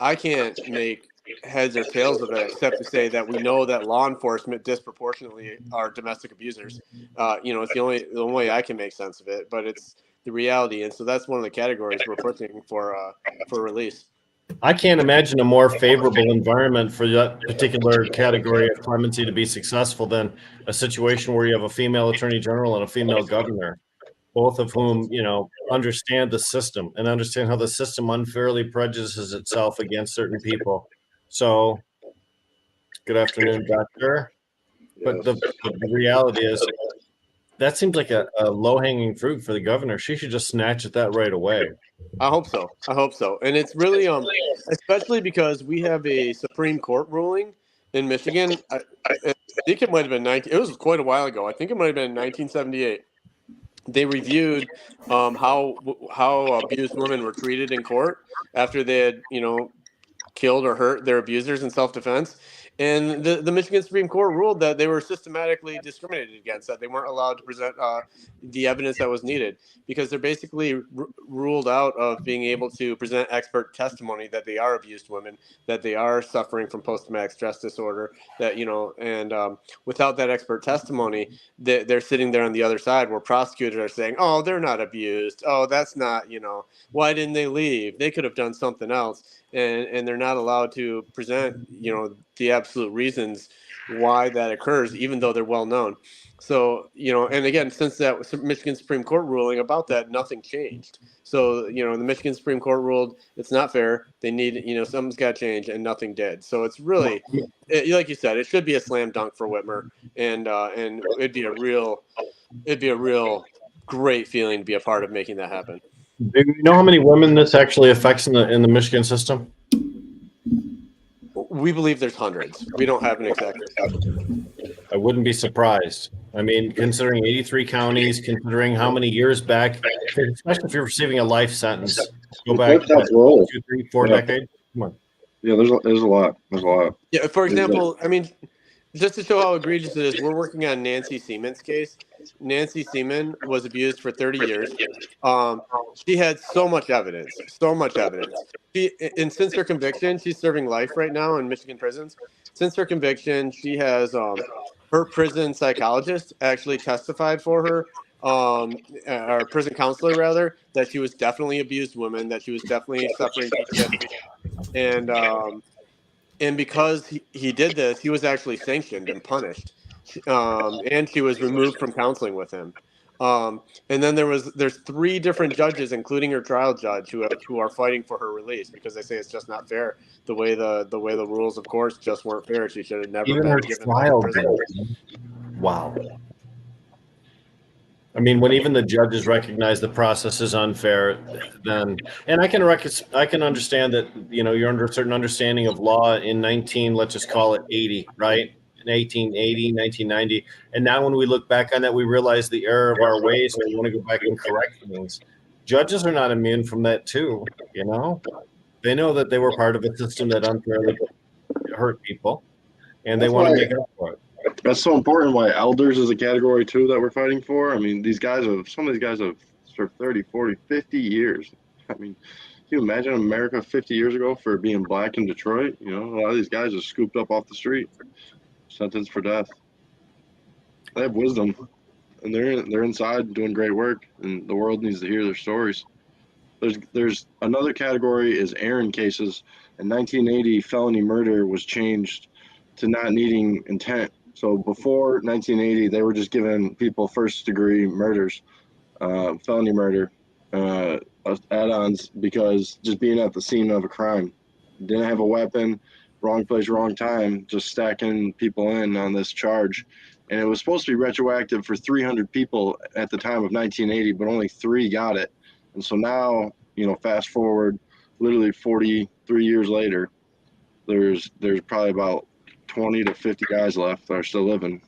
I can't make heads or tails of it, except to say that we know that law enforcement disproportionately are domestic abusers. It's the only way I can make sense of it, but it's the reality, and so that's one of the categories we're pushing for release. I can't imagine a more favorable environment for that particular category of clemency to be successful than a situation where you have a female attorney general and a female governor, both of whom, understand the system and understand how the system unfairly prejudices itself against certain people. So, good afternoon, Doctor. But the reality is, that seems like a low-hanging fruit for the governor. She should just snatch at that right away. I hope so. And it's really, especially because we have a Supreme Court ruling in Michigan. I think it might have been it was quite a while ago. I think it might have been 1978. They reviewed how abused women were treated in court after they had, killed or hurt their abusers in self-defense. And the Michigan Supreme Court ruled that they were systematically discriminated against, that they weren't allowed to present the evidence that was needed because they're basically ruled out of being able to present expert testimony that they are abused women, that they are suffering from post-traumatic stress disorder, that, and without that expert testimony, they're sitting there on the other side where prosecutors are saying, oh, they're not abused. Oh, that's not, why didn't they leave? They could have done something else. And they're not allowed to present, the absolute reasons why that occurs, even though they're well known. So, and again, since that Michigan Supreme Court ruling about that, nothing changed. So, the Michigan Supreme Court ruled it's not fair. They need, something's got to change, and nothing did. So it's really, like you said, it should be a slam dunk for Whitmer, and it'd be a real great feeling to be a part of making that happen. Do you know how many women this actually affects in the Michigan system? We believe there's hundreds. We don't have an exact. I wouldn't be surprised. I mean, considering 83 counties, considering how many years back, especially if you're receiving a life sentence, go back 2, 3, 4 decades. Come on. Yeah, there's a lot. There's a lot. Yeah, for example, I mean, just to show how egregious it is, we're working on Nancy Seaman's case. Nancy Seaman was abused for 30 years. She had so much evidence. And since her conviction, she's serving life right now in Michigan prisons. Since her conviction, she has her prison psychologist actually testified for her, or prison counselor rather, that she was definitely abused woman, that she was definitely suffering PTSD, and because he did this, he was actually sanctioned and punished, and she was removed from counseling with him. And then there's 3 different judges, including her trial judge, who are fighting for her release because they say it's just not fair. The way the rules of course just weren't fair. She should have never Even been her given trial prison. Wow. I mean, when even the judges recognize the process is unfair, then, and I can understand that, you're under a certain understanding of law in let's just call it 80, right? In 1880, 1990. And now when we look back on that, we realize the error of our ways and we want to go back and correct things. Judges are not immune from that too, They know that they were part of a system that unfairly hurt people, and they want to make up for it. That's so important why elders is a category too that we're fighting for. I mean, some of these guys have served 30, 40, 50 years. I mean, can you imagine America 50 years ago for being black in Detroit? A lot of these guys are scooped up off the street, sentenced for death. They have wisdom, and they're inside doing great work, and the world needs to hear their stories. There's another category is errand cases. In 1980, felony murder was changed to not needing intent. So before 1980, they were just giving people first-degree murders, felony murder, add-ons, because just being at the scene of a crime. Didn't have a weapon, wrong place, wrong time, just stacking people in on this charge. And it was supposed to be retroactive for 300 people at the time of 1980, but only 3 got it. And so now, fast forward, literally 43 years later, there's probably about 20 to 50 guys left that are still living.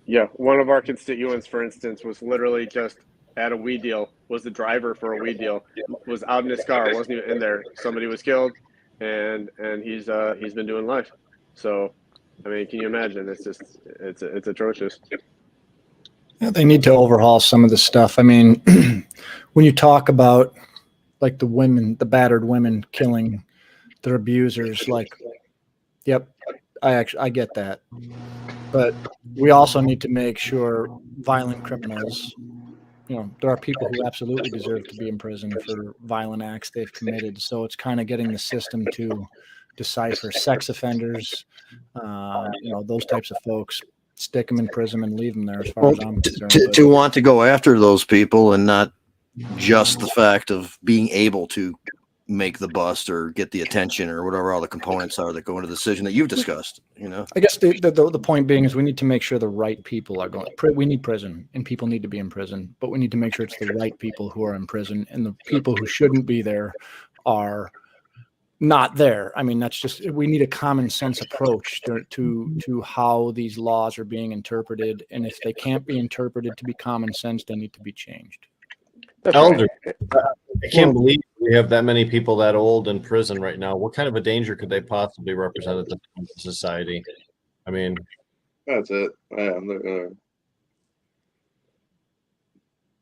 Yeah, one of our constituents, for instance, was literally just at a weed deal, was the driver for a weed deal, was out in his car, wasn't even in there. Somebody was killed, and he's been doing life. So, I mean, can you imagine? It's atrocious. Yeah, they need to overhaul some of the stuff. I mean, when you talk about like the battered women killing they're abusers. Like, yep, I get that. But we also need to make sure violent criminals, there are people who absolutely deserve to be in prison for violent acts they've committed. So it's kind of getting the system to decipher sex offenders, those types of folks, stick them in prison and leave them there as far as I'm concerned. To want to go after those people and not just the fact of being able to make the bust or get the attention or whatever all the components are that go into the decision that you've discussed. I guess the point being is we need to make sure the right people are going. We need prison, and people need to be in prison, but we need to make sure it's the right people who are in prison, and the people who shouldn't be there are not there. I mean, that's just, we need a common sense approach to how these laws are being interpreted, and if they can't be interpreted to be common sense, they need to be changed. Elder, I can't believe we have that many people that old in prison right now. What kind of a danger could they possibly represent at the society? I mean, that's it. Yeah,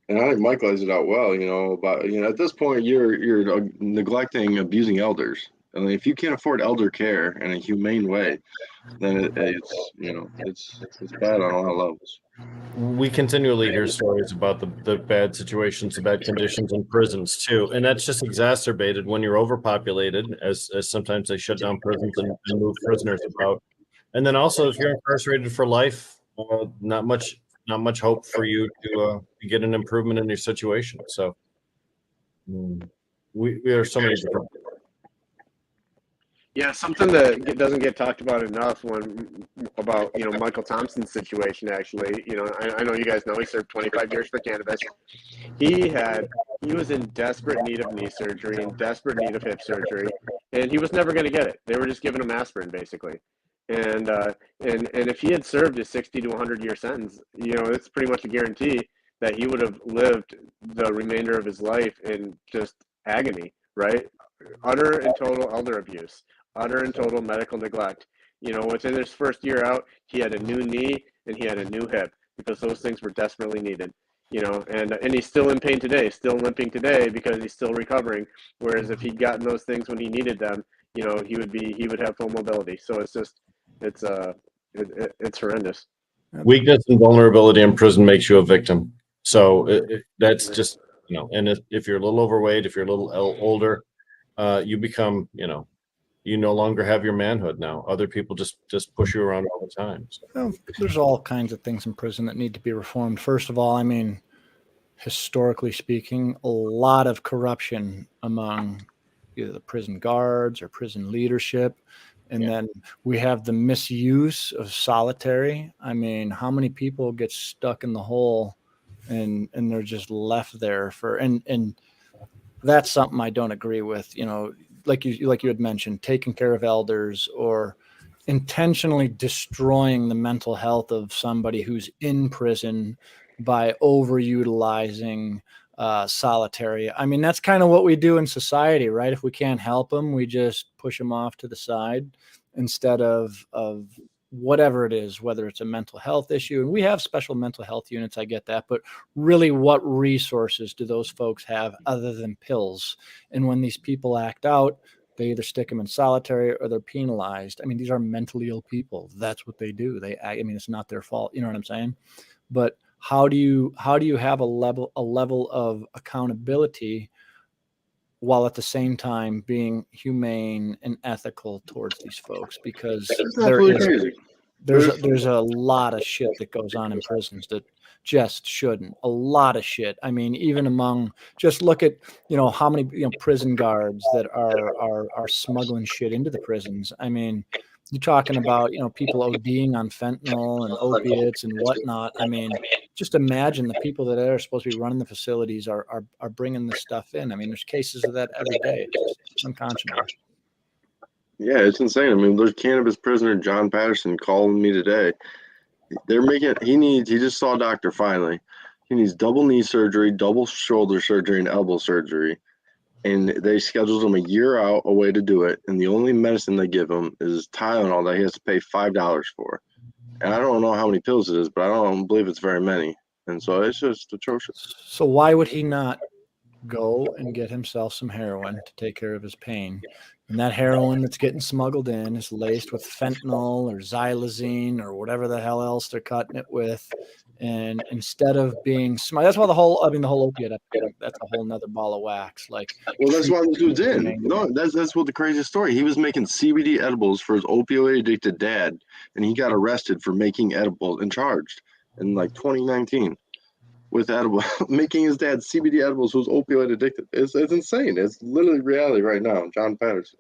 and I think Mike lays it out well. About at this point you're neglecting, abusing elders. I mean, if you can't afford elder care in a humane way, then it's bad on all levels. We continually hear stories about the bad situations, the bad conditions in prisons too, and that's just exacerbated when you're overpopulated, as sometimes they shut down prisons and move prisoners about. And then also, if you're incarcerated for life, not much hope for you to get an improvement in your situation. So we are so many different. Yeah, something that doesn't get talked about enough about Michael Thompson's situation. Actually, I know you guys know he served 25 years for cannabis. He was in desperate need of knee surgery, in desperate need of hip surgery, and he was never going to get it. They were just giving him aspirin basically. And if he had served his 60 to 100 year sentence, it's pretty much a guarantee that he would have lived the remainder of his life in just agony, right? Utter and total elder abuse, utter and total medical neglect. Within his first year out, he had a new knee and he had a new hip because those things were desperately needed. And he's still in pain today, still limping today because he's still recovering. Whereas if he'd gotten those things when he needed them, he would have full mobility. So it's horrendous. Weakness and vulnerability in prison makes you a victim. So that's just, and if you're a little overweight, if you're a little older, you become, you no longer have your manhood now. Other people just push you around all the time. So. Well, there's all kinds of things in prison that need to be reformed. First of all, I mean, historically speaking, a lot of corruption among either the prison guards or prison leadership. And then we have the misuse of solitary. I mean, how many people get stuck in the hole and they're just left there and that's something I don't agree with. Like you had mentioned, taking care of elders or intentionally destroying the mental health of somebody who's in prison by overutilizing solitary. I mean, that's kind of what we do in society, right? If we can't help them, we just push them off to the side instead of whatever it is, whether it's a mental health issue. And we have special mental health units, I get that, but really what resources do those folks have other than pills? And when these people act out, they either stick them in solitary or they're penalized. I mean, these are mentally ill people. That's what they do. It's not their fault. You know what I'm saying? But how do you have a level of accountability while at the same time being humane and ethical towards these folks? Because there's a lot of shit that goes on in prisons that just shouldn't. A lot of shit. I mean, even among, just look at how many prison guards that are smuggling shit into the prisons. I mean, you're talking about people ODing on fentanyl and opiates and whatnot. I mean, just imagine the people that are supposed to be running the facilities are bringing this stuff in. I mean, there's cases of that every day. It's unconscionable. Yeah, it's insane. I mean, there's cannabis prisoner John Patterson calling me today. He just saw a doctor finally. He needs double knee surgery, double shoulder surgery, and elbow surgery. And they scheduled him a year out away to do it. And the only medicine they give him is Tylenol that he has to pay $5 for. And I don't know how many pills it is, but I don't believe it's very many. And so it's just atrocious. So why would he not go and get himself some heroin to take care of his pain. And that heroin that's getting smuggled in is laced with fentanyl or xylazine or whatever the hell else they're cutting it with. And instead of being smart, that's why the whole opiate epidemic, that's a whole nother ball of wax. Like, well, that's why this dude's in. No, that's what the craziest story. He was making CBD edibles for his opioid addicted dad, and he got arrested for making edibles and charged in like 2019 with edible making his dad CBD edibles who's opioid addicted. It's insane. It's literally reality right now. John Patterson.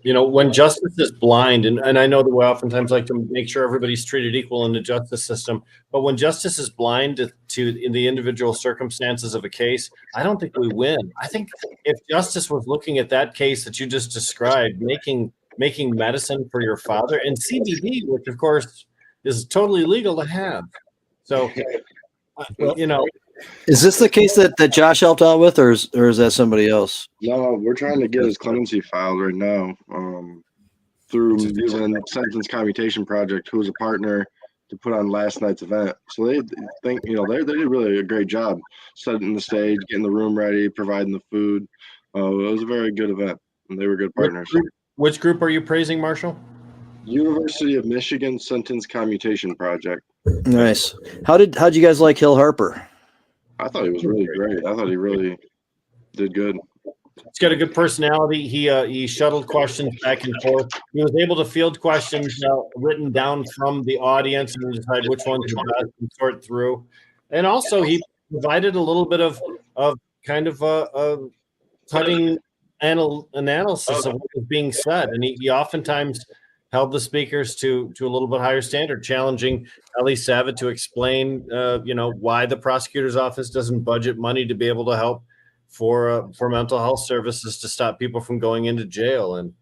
You know, when justice is blind, and I know that we oftentimes like to make sure everybody's treated equal in the justice system, but when justice is blind to in the individual circumstances of a case, I don't think we win. I think if justice was looking at that case that you just described, making medicine for your father, and CBD, which of course is totally legal to have. So, you know. Is this the case that Josh helped out with, or is that somebody else? No, we're trying to get his clemency filed right now through using Sentence Commutation Project, who was a partner to put on last night's event. So they think, you know, they did really a great job setting the stage, getting the room ready, providing the food. It was a very good event, and they were good partners. Which group are you praising, Marshall? University of Michigan Sentence Commutation Project. Nice. How'd you guys like Hill Harper? I thought he was really great. I thought he really did good. He's got a good personality. He shuttled questions back and forth. He was able to field questions written down from the audience and decide which ones to best and sort through. And also, he provided a little bit of kind of a cutting analysis of what was being said. And he oftentimes held the speakers to a little bit higher standard, challenging Ellie Savitt to explain, why the prosecutor's office doesn't budget money to be able to help for mental health services to stop people from going into jail, and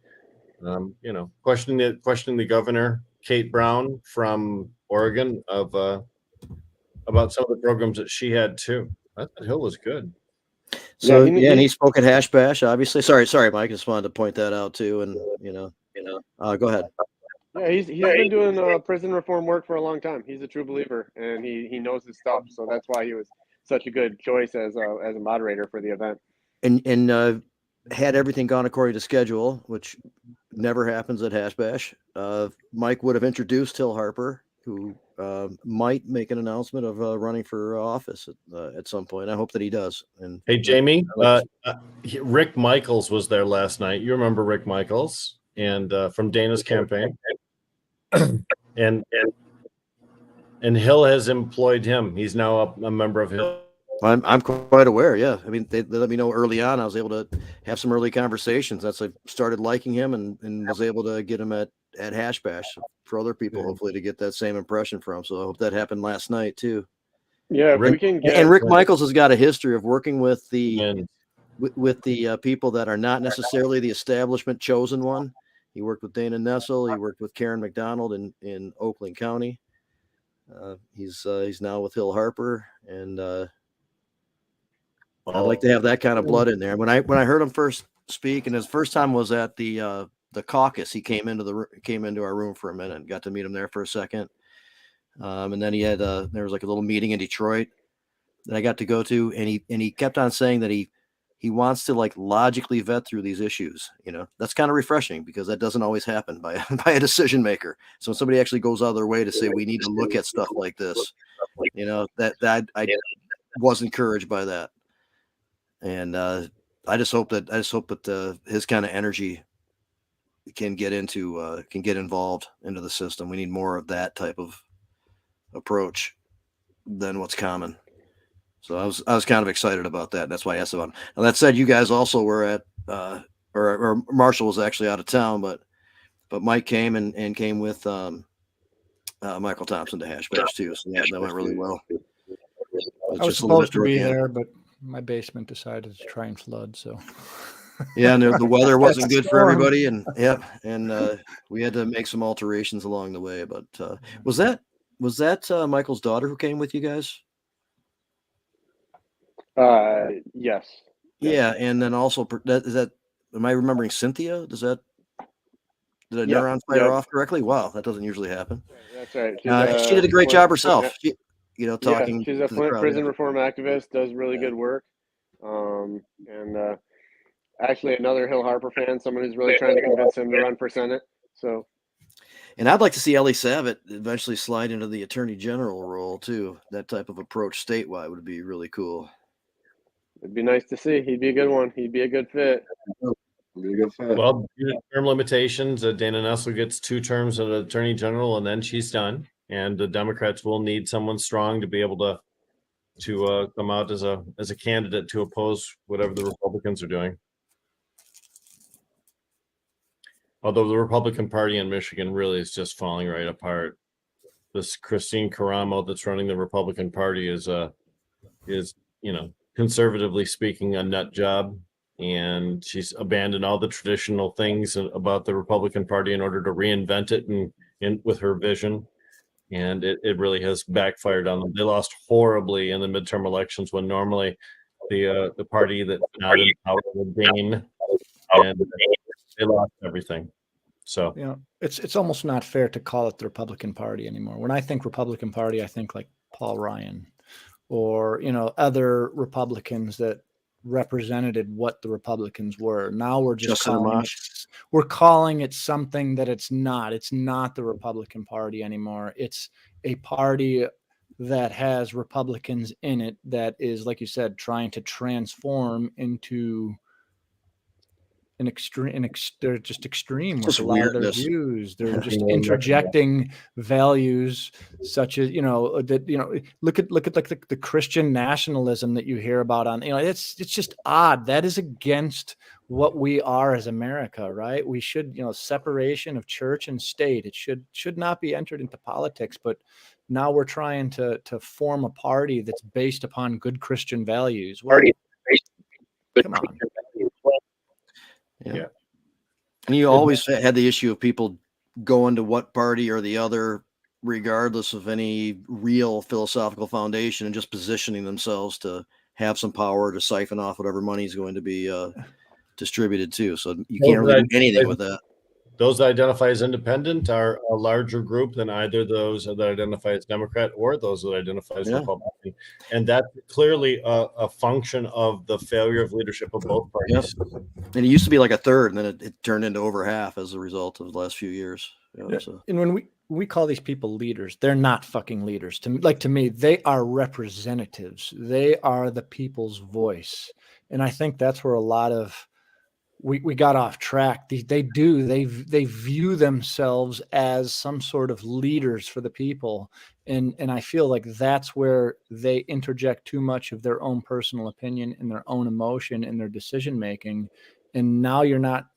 questioning the governor, Kate Brown from Oregon, about some of the programs that she had too. I thought Hill was good. So and he spoke at Hash Bash, obviously. Sorry, Mike. I just wanted to point that out too, and go ahead. Yeah, he's been doing prison reform work for a long time. He's a true believer, and he knows his stuff. So that's why he was such a good choice as a moderator for the event. And had everything gone according to schedule, which never happens at Hash Bash, Mike would have introduced Hill Harper, who might make an announcement of running for office at some point. I hope that he does. And hey, Jamie, Rick Michaels was there last night. You remember Rick Michaels, and from Dana's campaign, and Hill has employed him. He's now a member of Hill. I'm quite aware. Yeah, I mean, they let me know early on. I was able to have some early conversations. That's I started liking him and was able to get him at Hash Bash for other people, hopefully, to get that same impression from. So I hope that happened last night too. Yeah, Rick Michaels has got a history of working with the people that are not necessarily the establishment chosen one. He worked with Dana Nessel. He worked with Karen McDonald in Oakland County. He's now with Hill Harper, and I'd like to have that kind of blood in there. When I heard him first speak, and his first time was at the caucus, he came into our room for a minute and got to meet him there for a second. And then he had there was like a little meeting in Detroit that I got to go to, and he kept on saying that he wants to like logically vet through these issues. That's kind of refreshing because that doesn't always happen by a decision maker. So when somebody actually goes out of their way to say we need to look at stuff like this, that I was encouraged by that. And I just hope that his kind of energy can get involved into the system. We need more of that type of approach than what's common. So I was kind of excited about that. That's why I asked about it. Now that said, you guys also were at or Marshall was actually out of town, but Mike came and came with Michael Thompson to Hash Bash too. So that went really well. I was supposed to be there, but my basement decided to try and flood. So yeah, and the weather wasn't good for everybody, and we had to make some alterations along the way. But was that Michael's daughter who came with you guys? Yes. Yeah, and then also am I remembering Cynthia? Did a neuron fire off correctly? Wow, that doesn't usually happen. That's right. She did a great job herself. Talking. She's a prison reform activist, does really good work. And actually another Hill Harper fan, someone who's really trying to convince him to run for Senate. So, And I'd like to see Ellie Savitt eventually slide into the attorney general role too. That type of approach statewide would be really cool. it'd be nice to see. He'd be a good one. He'd be a good fit. Be a good fit. Well, term limitations. Dana Nessel gets 2 terms as attorney general, and then she's done. And the Democrats will need someone strong to be able to come out as a candidate to oppose whatever the Republicans are doing. Although the Republican Party in Michigan really is just falling right apart. This Christine Caramo that's running the Republican Party is conservatively speaking, a nut job. And she's abandoned all the traditional things about the Republican Party in order to reinvent it and with her vision. And it really has backfired on them. They lost horribly in the midterm elections when normally the party that's not in power would gain, and they lost everything. So it's almost not fair to call it the Republican Party anymore. When I think Republican Party, I think like Paul Ryan or other Republicans that represented what the Republicans were. Now we're just calling it something that it's not. It's not the Republican Party anymore. It's a party that has Republicans in it that is, like you said, trying to transform into they're just extreme with a lot of their views. They're just interjecting values such as look at like the Christian nationalism that you hear about on it's just odd. That is against what we are as America, right? We should separation of church and state. It should not be entered into politics, but now we're trying to form a party that's based upon good Christian values. Well, come on. Yeah. And you always had the issue of people going to one party or the other, regardless of any real philosophical foundation, and just positioning themselves to have some power to siphon off whatever money is going to be distributed to. So you can't really do anything with that. Those that identify as independent are a larger group than either those that identify as Democrat or those that identify as Republican. And that's clearly a function of the failure of leadership of both parties. Yep. And it used to be like a third, and then it turned into over half as a result of the last few years. So. And when we call these people leaders, they're not fucking leaders. To me, they are representatives. They are the people's voice. And I think that's where a lot of we got off track. They view themselves as some sort of leaders for the people. And I feel like that's where they interject too much of their own personal opinion and their own emotion in their decision making. And now you're not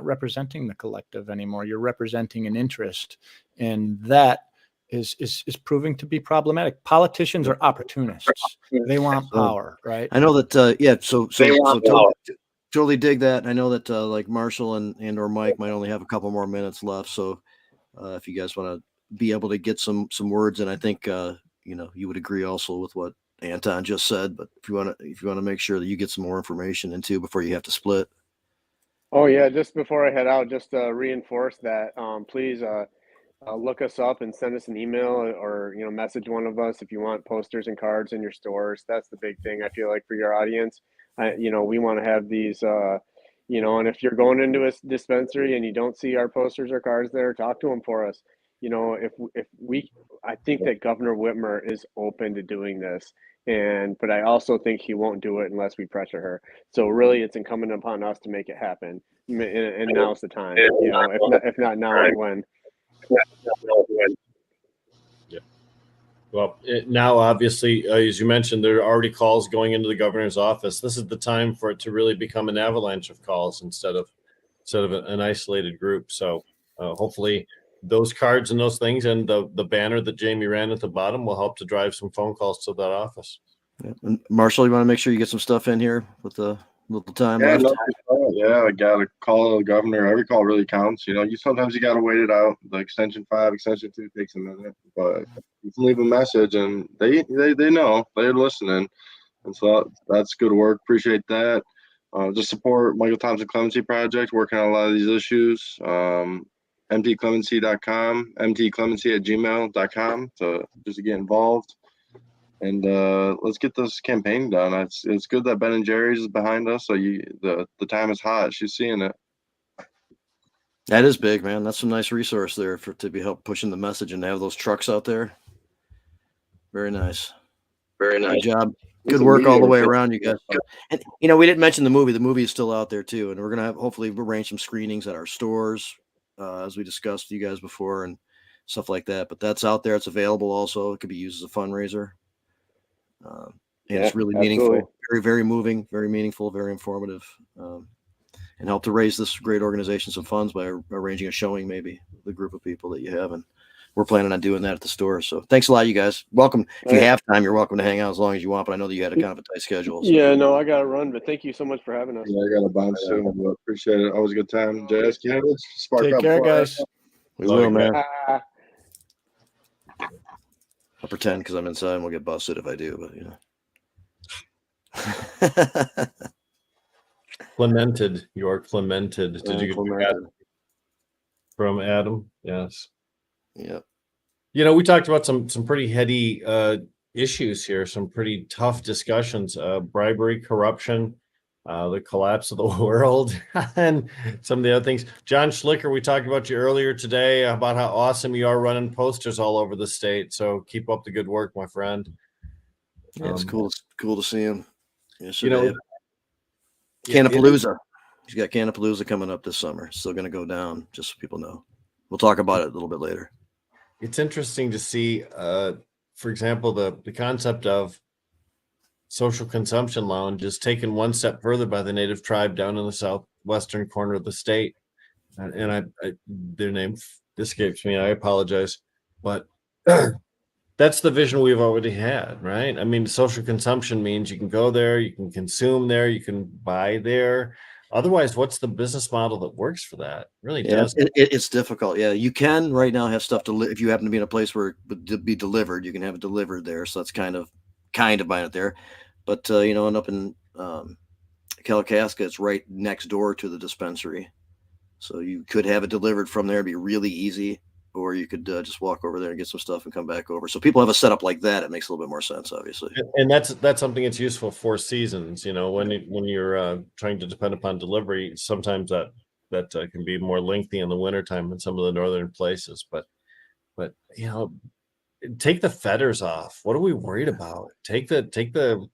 representing the collective anymore. You're representing an interest. And that is proving to be problematic. Politicians are opportunists. They want power, right? I know that totally dig that. I know that like Marshall and or Mike might only have a couple more minutes left. So if you guys want to be able to get some words, and I think you would agree also with what Anton just said. But if you want to make sure that you get some more information in too before you have to split. Oh yeah, just before I head out, just to reinforce that, please look us up and send us an email or message one of us if you want posters and cards in your stores. That's the big thing I feel like for your audience. We want to have these, and if you're going into a dispensary and you don't see our posters or cards there, talk to them for us. I think that Governor Whitmer is open to doing this, but I also think he won't do it unless we pressure her. So really, it's incumbent upon us to make it happen, and now's the time. If not now, when. Yeah. Well, now obviously, as you mentioned, there are already calls going into the governor's office. This is the time for it to really become an avalanche of calls instead of an isolated group. So hopefully those cards and those things and the banner that Jamie ran at the bottom will help to drive some phone calls to that office. Yeah. And Marshall, you want to make sure you get some stuff in here with the little time left? I got to call the governor. Every call really counts. Sometimes you got to wait it out. The extension 5, extension 2 takes a minute, but you can leave a message and they know they're listening. And so that's good work. Appreciate that. Just support Michael Thompson Clemency Project, working on a lot of these issues. mtclemency.com, mtclemency@gmail.com to just get involved. and let's get this campaign done. It's good that Ben and Jerry's is behind us. So the time is hot. She's seeing it. That is big, man. That's some nice resource there to be help pushing the message and to have those trucks out there. Very nice. Very Good job. It's Good a work all the media way report. around, you guys. And we didn't mention the movie. The movie is still out there too, and we're gonna hopefully arrange some screenings at our stores, as we discussed with you guys before, and stuff like that. But that's out there. It's available. Also, it could be used as a fundraiser. And it's really meaningful. Very, very moving. Very meaningful. Very informative. And help to raise this great organization some funds by arranging a showing, maybe the group of people that you have, and we're planning on doing that at the store. So thanks a lot, you guys. Welcome. If you have time, you're welcome to hang out as long as you want. But I know that you had a kind of a tight schedule. So. Yeah, no, I got to run, but thank you so much for having us. Yeah, I got to bounce soon, but appreciate it. Always a good time. JS, Cabbage, spark Take up. care, fire. guys. We will, man. Ah. I'll pretend because I'm inside and we'll get busted if I do, but Clemented. You are clemented. Did you get Clemented. that from Adam? Yes. Yep. We talked about some pretty heady issues here, some pretty tough discussions, bribery, corruption, the collapse of the world, and some of the other things. John Schlicker, we talked about you earlier today about how awesome you are running posters all over the state. So keep up the good work, my friend. Yeah, it's cool. It's cool to see him. Yes, Yeah, Cannapalooza. He's got Cannapalooza coming up this summer. It's still going to go down, just so people know. We'll talk about it a little bit later. It's interesting to see, for example, the concept of social consumption lounge is taken one step further by the native tribe down in the southwestern corner of the state. And I their name escapes me. I apologize. But that's the vision we've already had, right? I mean, social consumption means you can go there, you can consume there, you can buy there. Otherwise, what's the business model that works for that? It really does. It's difficult. Yeah, you can right now have stuff if you happen to be in a place where it would be delivered, you can have it delivered there. So that's kind of buying it there. But and up in Kalakaska, it's right next door to the dispensary, so you could have it delivered from there. It'd be really easy. Or you could just walk over there and get some stuff and come back over. So people have a setup like that. It makes a little bit more sense, obviously. And that's something that's useful for seasons. When you're trying to depend upon delivery, sometimes that can be more lengthy in the wintertime in some of the northern places. But take the fetters off. What are we worried about? Take the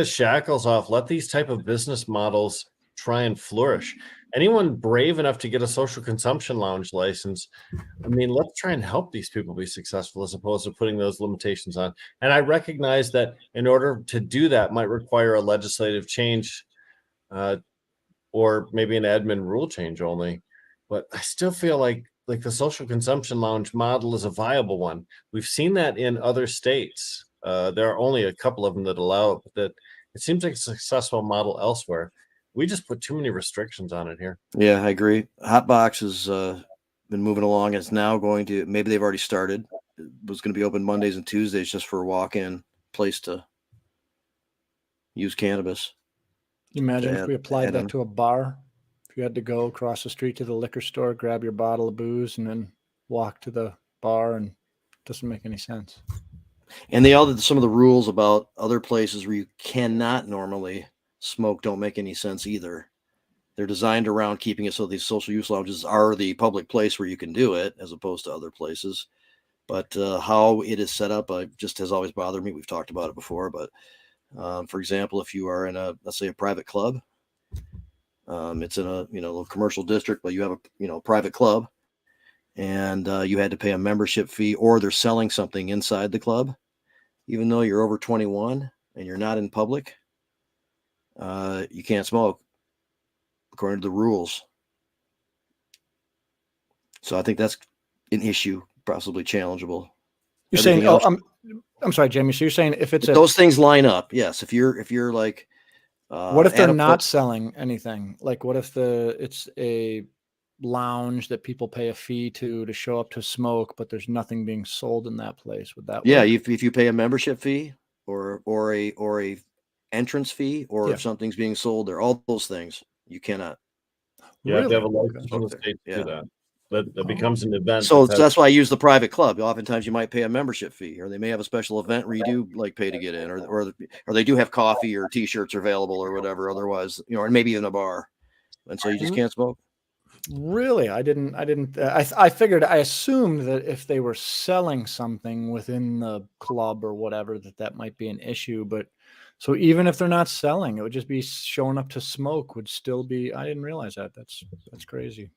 shackles off. Let these type of business models try and flourish. Anyone brave enough to get a social consumption lounge license, I mean, let's try and help these people be successful as opposed to putting those limitations on. And I recognize that in order to do that might require a legislative change or maybe an admin rule change only. But I still feel like the social consumption lounge model is a viable one. We've seen that in other states. There are only a couple of them that allow it, but that it seems like a successful model elsewhere. We just put too many restrictions on it here. Yeah, I agree. Hotbox has been moving along. It's now going to, maybe they've already started. It was going to be open Mondays and Tuesdays just for a walk-in place to use cannabis. You imagine if we applied that to a bar? If you had to go across the street to the liquor store, grab your bottle of booze, and then walk to the bar, and it doesn't make any sense. And some of the rules about other places where you cannot normally smoke don't make any sense either. They're designed around keeping it so these social use lounges are the public place where you can do it as opposed to other places. But how it is set up just has always bothered me. We've talked about it before, but for example, if you are in let's say a private club, it's in a little commercial district, but you have a private club, and you had to pay a membership fee, or they're selling something inside the club, even though you're over 21 and you're not in public. You can't smoke according to the rules. So I think that's an issue, possibly challengeable. You're saying, I'm sorry, Jamie. So you're saying if those things line up, yes. If you're like, what if they're not selling anything? Like, what if it's a lounge that people pay a fee to show up to smoke, but there's nothing being sold in that place? Would that work? Yeah, if you pay a membership fee or a entrance fee, or if something's being sold there, all those things you cannot. You have to have a license from the state to do that. that becomes an event. So that's that's why I use the private club. Oftentimes you might pay a membership fee, or they may have a special event where you do like pay to get in, or they do have coffee or t-shirts available or whatever. Otherwise, or maybe even a bar. And so you just can't smoke. Really? I figured, I assumed that if they were selling something within the club or whatever, that might be an issue. But so even if they're not selling, it would just be showing up to smoke would still be, I didn't realize that. That's crazy.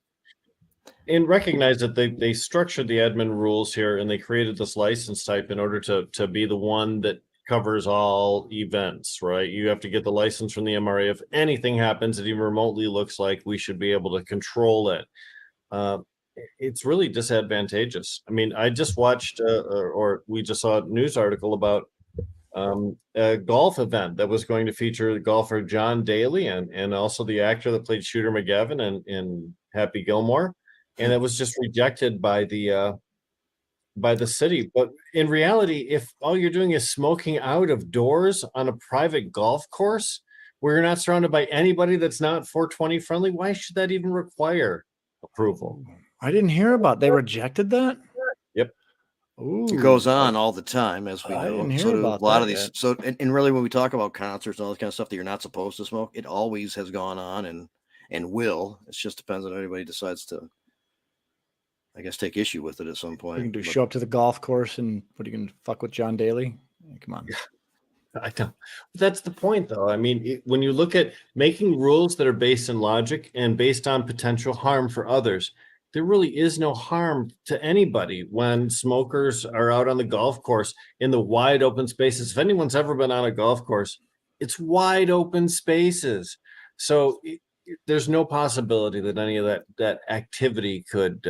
And recognize that they structured the admin rules here, and they created this license type in order to be the one that covers all events, right? You have to get the license from the MRA. If anything happens that even remotely looks like we should be able to control it, it's really disadvantageous. I mean, I just watched or we just saw a news article about a golf event that was going to feature the golfer John Daly and also the actor that played Shooter McGavin in Happy Gilmore, and it was just rejected by the city. But in reality, if all you're doing is smoking out of doors on a private golf course where you're not surrounded by anybody that's not 420 friendly, why should that even require approval? I didn't hear about, they rejected that? Yep. Ooh, It goes on all the time, as we know. I didn't hear So do about a lot that of these. yet. So, and really, when we talk about concerts and all this kind of stuff that you're not supposed to smoke, it always has gone on and will. It just depends on anybody decides to, I guess, take issue with it at some point. You can do But show up to the golf course and what are you gonna fuck with John Daly? Come on. I don't. That's the point, though. I mean, when you look at making rules that are based in logic and based on potential harm for others, there really is no harm to anybody when smokers are out on the golf course in the wide open spaces. If anyone's ever been on a golf course, it's wide open spaces. So there's no possibility that any of that activity could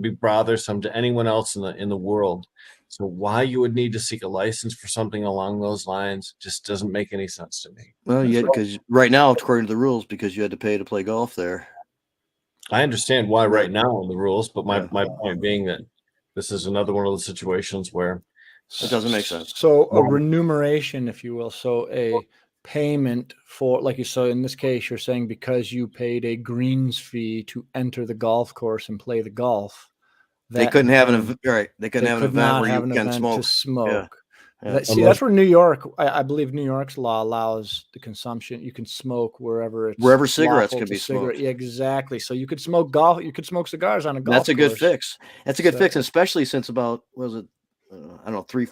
be bothersome to anyone else in the world. So why you would need to seek a license for something along those lines just doesn't make any sense to me. well, yeah, because right now, according to the rules, because you had to pay to play golf there. I understand why right now in the rules, but my Yeah. point being that this is another one of those situations where It doesn't make sense. So a remuneration, if you will. So a payment for, like you saw in this case, you're saying because you paid a greens fee to enter the golf course and play the golf. They couldn't have an event, right? They couldn't have an event where you can smoke. To smoke. Yeah. See, that's where New York, I believe New York's law allows the consumption. You can smoke wherever cigarettes lawful can to be smoked. Yeah, exactly. So you could smoke golf. You could smoke cigars on a golf That's a good course. fix. That's a good So- fix, especially since about, was it, I don't know,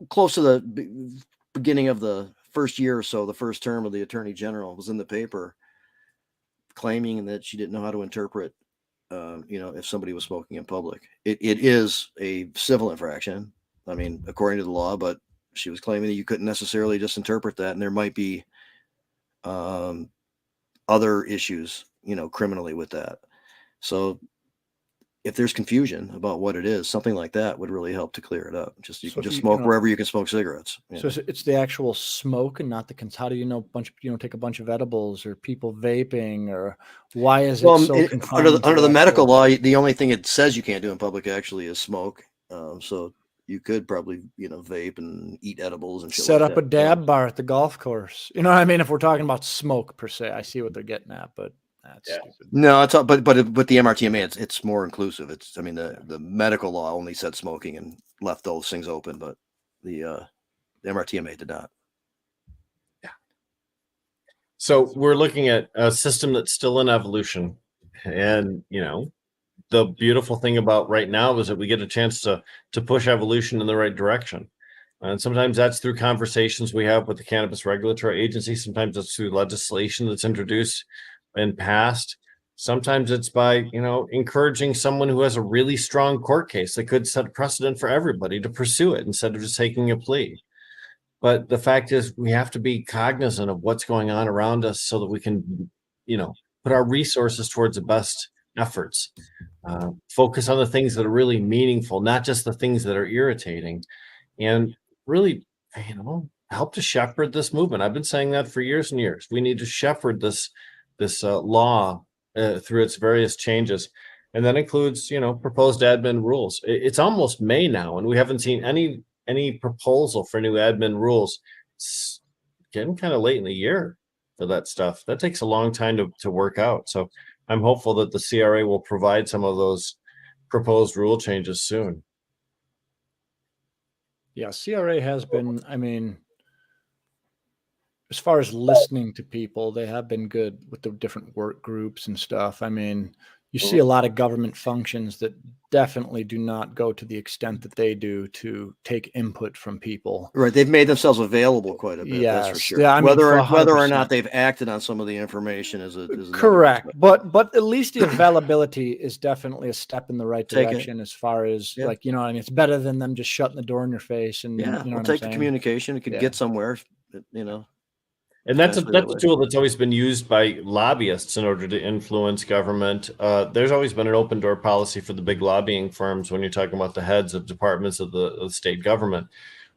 close to the beginning of the first year or so, the first term of the Attorney General was in the paper claiming that she didn't know how to interpret, if somebody was smoking in public. It is a civil infraction, I mean, according to the law, but she was claiming that you couldn't necessarily just interpret that, and there might be other issues, criminally with that. So if there's confusion about what it is, something like that would really help to clear it up. You So can if just you- smoke wherever you can smoke cigarettes. So it's the actual smoke and not the how do you know take a bunch of edibles or people vaping, or why is it so confined under to the medical actual- law, the only thing it says you can't do in public actually is smoke. So you could probably vape and eat edibles and shit set like up that. a dab bar at the golf course? You know what I mean? If we're talking about smoke per se, I see what they're getting at, but that's stupid. No, it's all, but the MRTMA, it's more inclusive. The medical law only said smoking and left those things open, but the MRTMA did not. So we're looking at a system that's still in evolution. And, the beautiful thing about right now is that we get a chance to push evolution in the right direction. And sometimes that's through conversations we have with the Cannabis Regulatory Agency. Sometimes it's through legislation that's introduced and passed. Sometimes it's by, encouraging someone who has a really strong court case that could set a precedent for everybody to pursue it instead of just taking a plea. But the fact is, we have to be cognizant of what's going on around us so that we can, put our resources towards the best efforts. Focus on the things that are really meaningful, not just the things that are irritating, and really, help to shepherd this movement. I've been saying that for years and years. We need to shepherd this law through its various changes. And that includes, proposed admin rules. It's almost May now, and we haven't seen any proposal for new admin rules. It's getting kind of late in the year for that stuff. That takes a long time to work out. So I'm hopeful that the CRA will provide some of those proposed rule changes soon. Yeah, CRA has been, I mean, as far as listening to people, they have been good with the different work groups and stuff. I mean, you see a lot of government functions that definitely do not go to the extent that they do to take input from people. Right. They've made themselves available quite a bit. That's for Yes. sure. Yeah, I mean, whether or 100%. not they've acted on some of the information is another Correct. question. But at least the availability is definitely a step in the right Take it. direction as far as Yeah. like, you know, I mean, it's better than them just shutting the door in your face and, Yeah, you know we'll what I'm take the saying? communication. It could Yeah. get somewhere, you know. And that's a potentially that way. tool that's always been used by lobbyists in order to influence government. There's always been an open door policy for the big lobbying firms when you're talking about the heads of departments of the state government.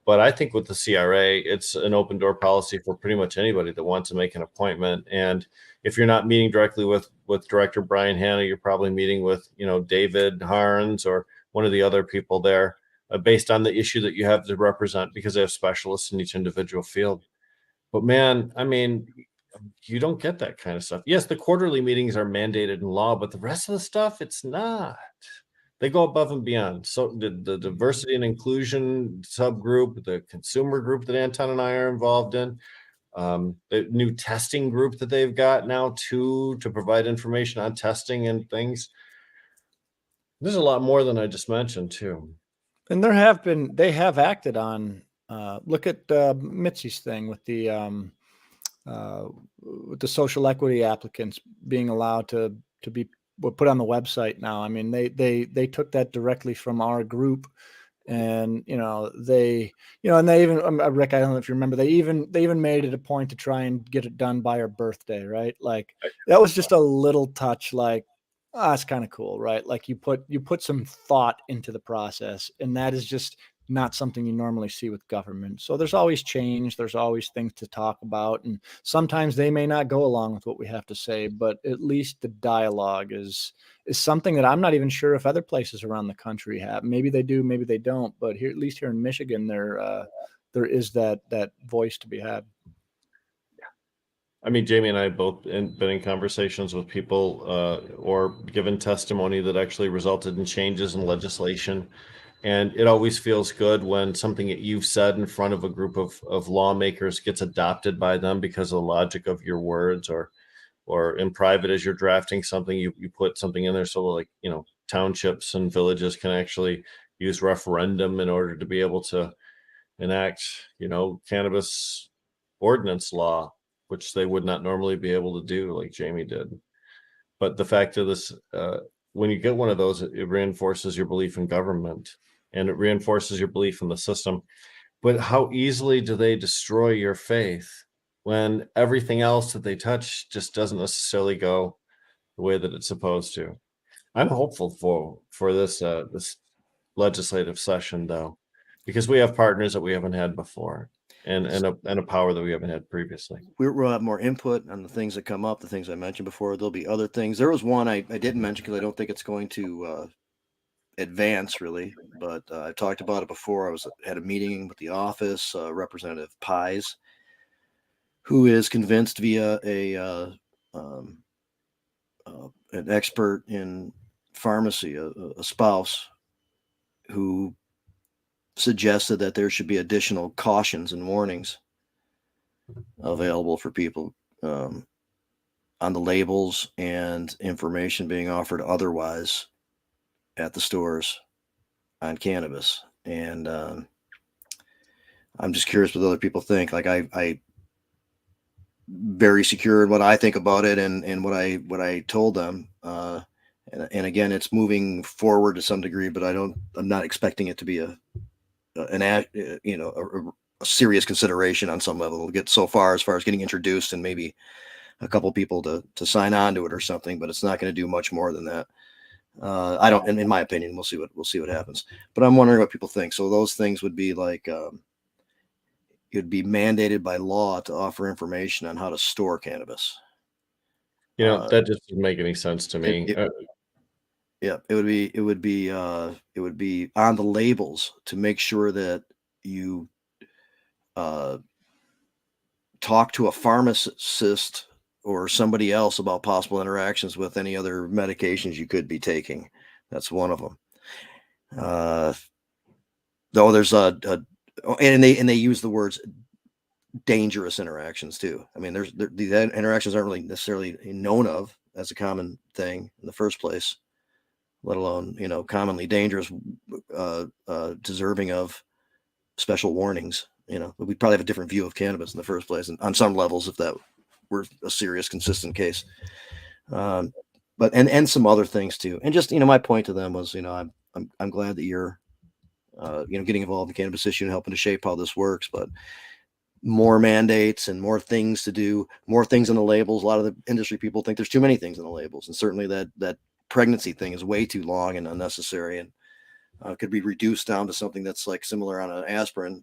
But I think with the CRA, it's an open door policy for pretty much anybody that wants to make an appointment. And if you're not meeting directly with Director Brian Hanna, you're probably meeting with, you know, David Harns or one of the other people there, based on the issue that you have to represent, because they have specialists in each individual field. But man, I mean, you don't get that kind of stuff. Yes, the quarterly meetings are mandated in law, but the rest of the stuff, it's not. They go above and beyond. So the diversity and inclusion subgroup, the consumer group that Anton and I are involved in, the new testing group that they've got now too, to provide information on testing and things. There's a lot more than I just mentioned too. And they have acted on, look at Mitzi's thing with the social equity applicants being allowed to be put on the website now. I mean, they took that directly from our group, and you know and they even Rick, I don't know if you remember, they even made it a point to try and get it done by her birthday, right? Like that was just a little touch, like, it's kind of cool, right? Like you put some thought into the process, and that is just not something you normally see with government. So there's always change, there's always things to talk about, and sometimes they may not go along with what we have to say, but at least the dialogue is something that I'm not even sure if other places around the country have. Maybe they do, maybe they don't, but here, at least here in Michigan, there is that voice to be had. I mean, Jamie and I have both been in conversations with people or given testimony that actually resulted in changes in legislation. And it always feels good when something that you've said in front of a group of lawmakers gets adopted by them because of the logic of your words, or in private, as you're drafting something, you put something in there. So like, you know, townships and villages can actually use referendum in order to be able to enact, you know, cannabis ordinance law, which they would not normally be able to do like Jamie did. But the fact of this, when you get one of those, it reinforces your belief in government, and it reinforces your belief in the system. But how easily do they destroy your faith when everything else that they touch just doesn't necessarily go the way that it's supposed to? I'm hopeful for this this legislative session, though, because we have partners that we haven't had before, and a power that we haven't had previously. We'll have more input on the things that come up, the things I mentioned before. There'll be other things. There was one I didn't mention because I don't think it's going to advance really, but I talked about it before. I had a meeting with the office, Representative Pies, who is convinced via an expert in pharmacy, a spouse, who suggested that there should be additional cautions and warnings available for people on the labels and information being offered otherwise at the stores on cannabis. And I'm just curious what other people think. Like I very secure in what I think about it and what I told them. And again, it's moving forward to some degree, but I'm not expecting it to be a serious consideration on some level. It'll get so far as getting introduced and maybe a couple people to sign on to it or something, but it's not going to do much more than that. I don't, in my opinion, we'll see what happens, but I'm wondering what people think. So those things would be like, it'd be mandated by law to offer information on how to store cannabis. You know, that just doesn't make any sense to me. Yeah, it would be on the labels to make sure that you talk to a pharmacist or somebody else about possible interactions with any other medications you could be taking. That's one of them. Though there's and they use the words dangerous interactions too. I mean, these interactions aren't really necessarily known of as a common thing in the first place, let alone, commonly dangerous, deserving of special warnings. But we'd probably have a different view of cannabis in the first place, and on some levels, if that were a serious, consistent case. But and some other things too. And just, my point to them was, I'm glad that you're, getting involved in the cannabis issue and helping to shape how this works, but more mandates and more things to do, more things on the labels. A lot of the industry people think there's too many things on the labels, and certainly that pregnancy thing is way too long and unnecessary, and could be reduced down to something that's like similar on an aspirin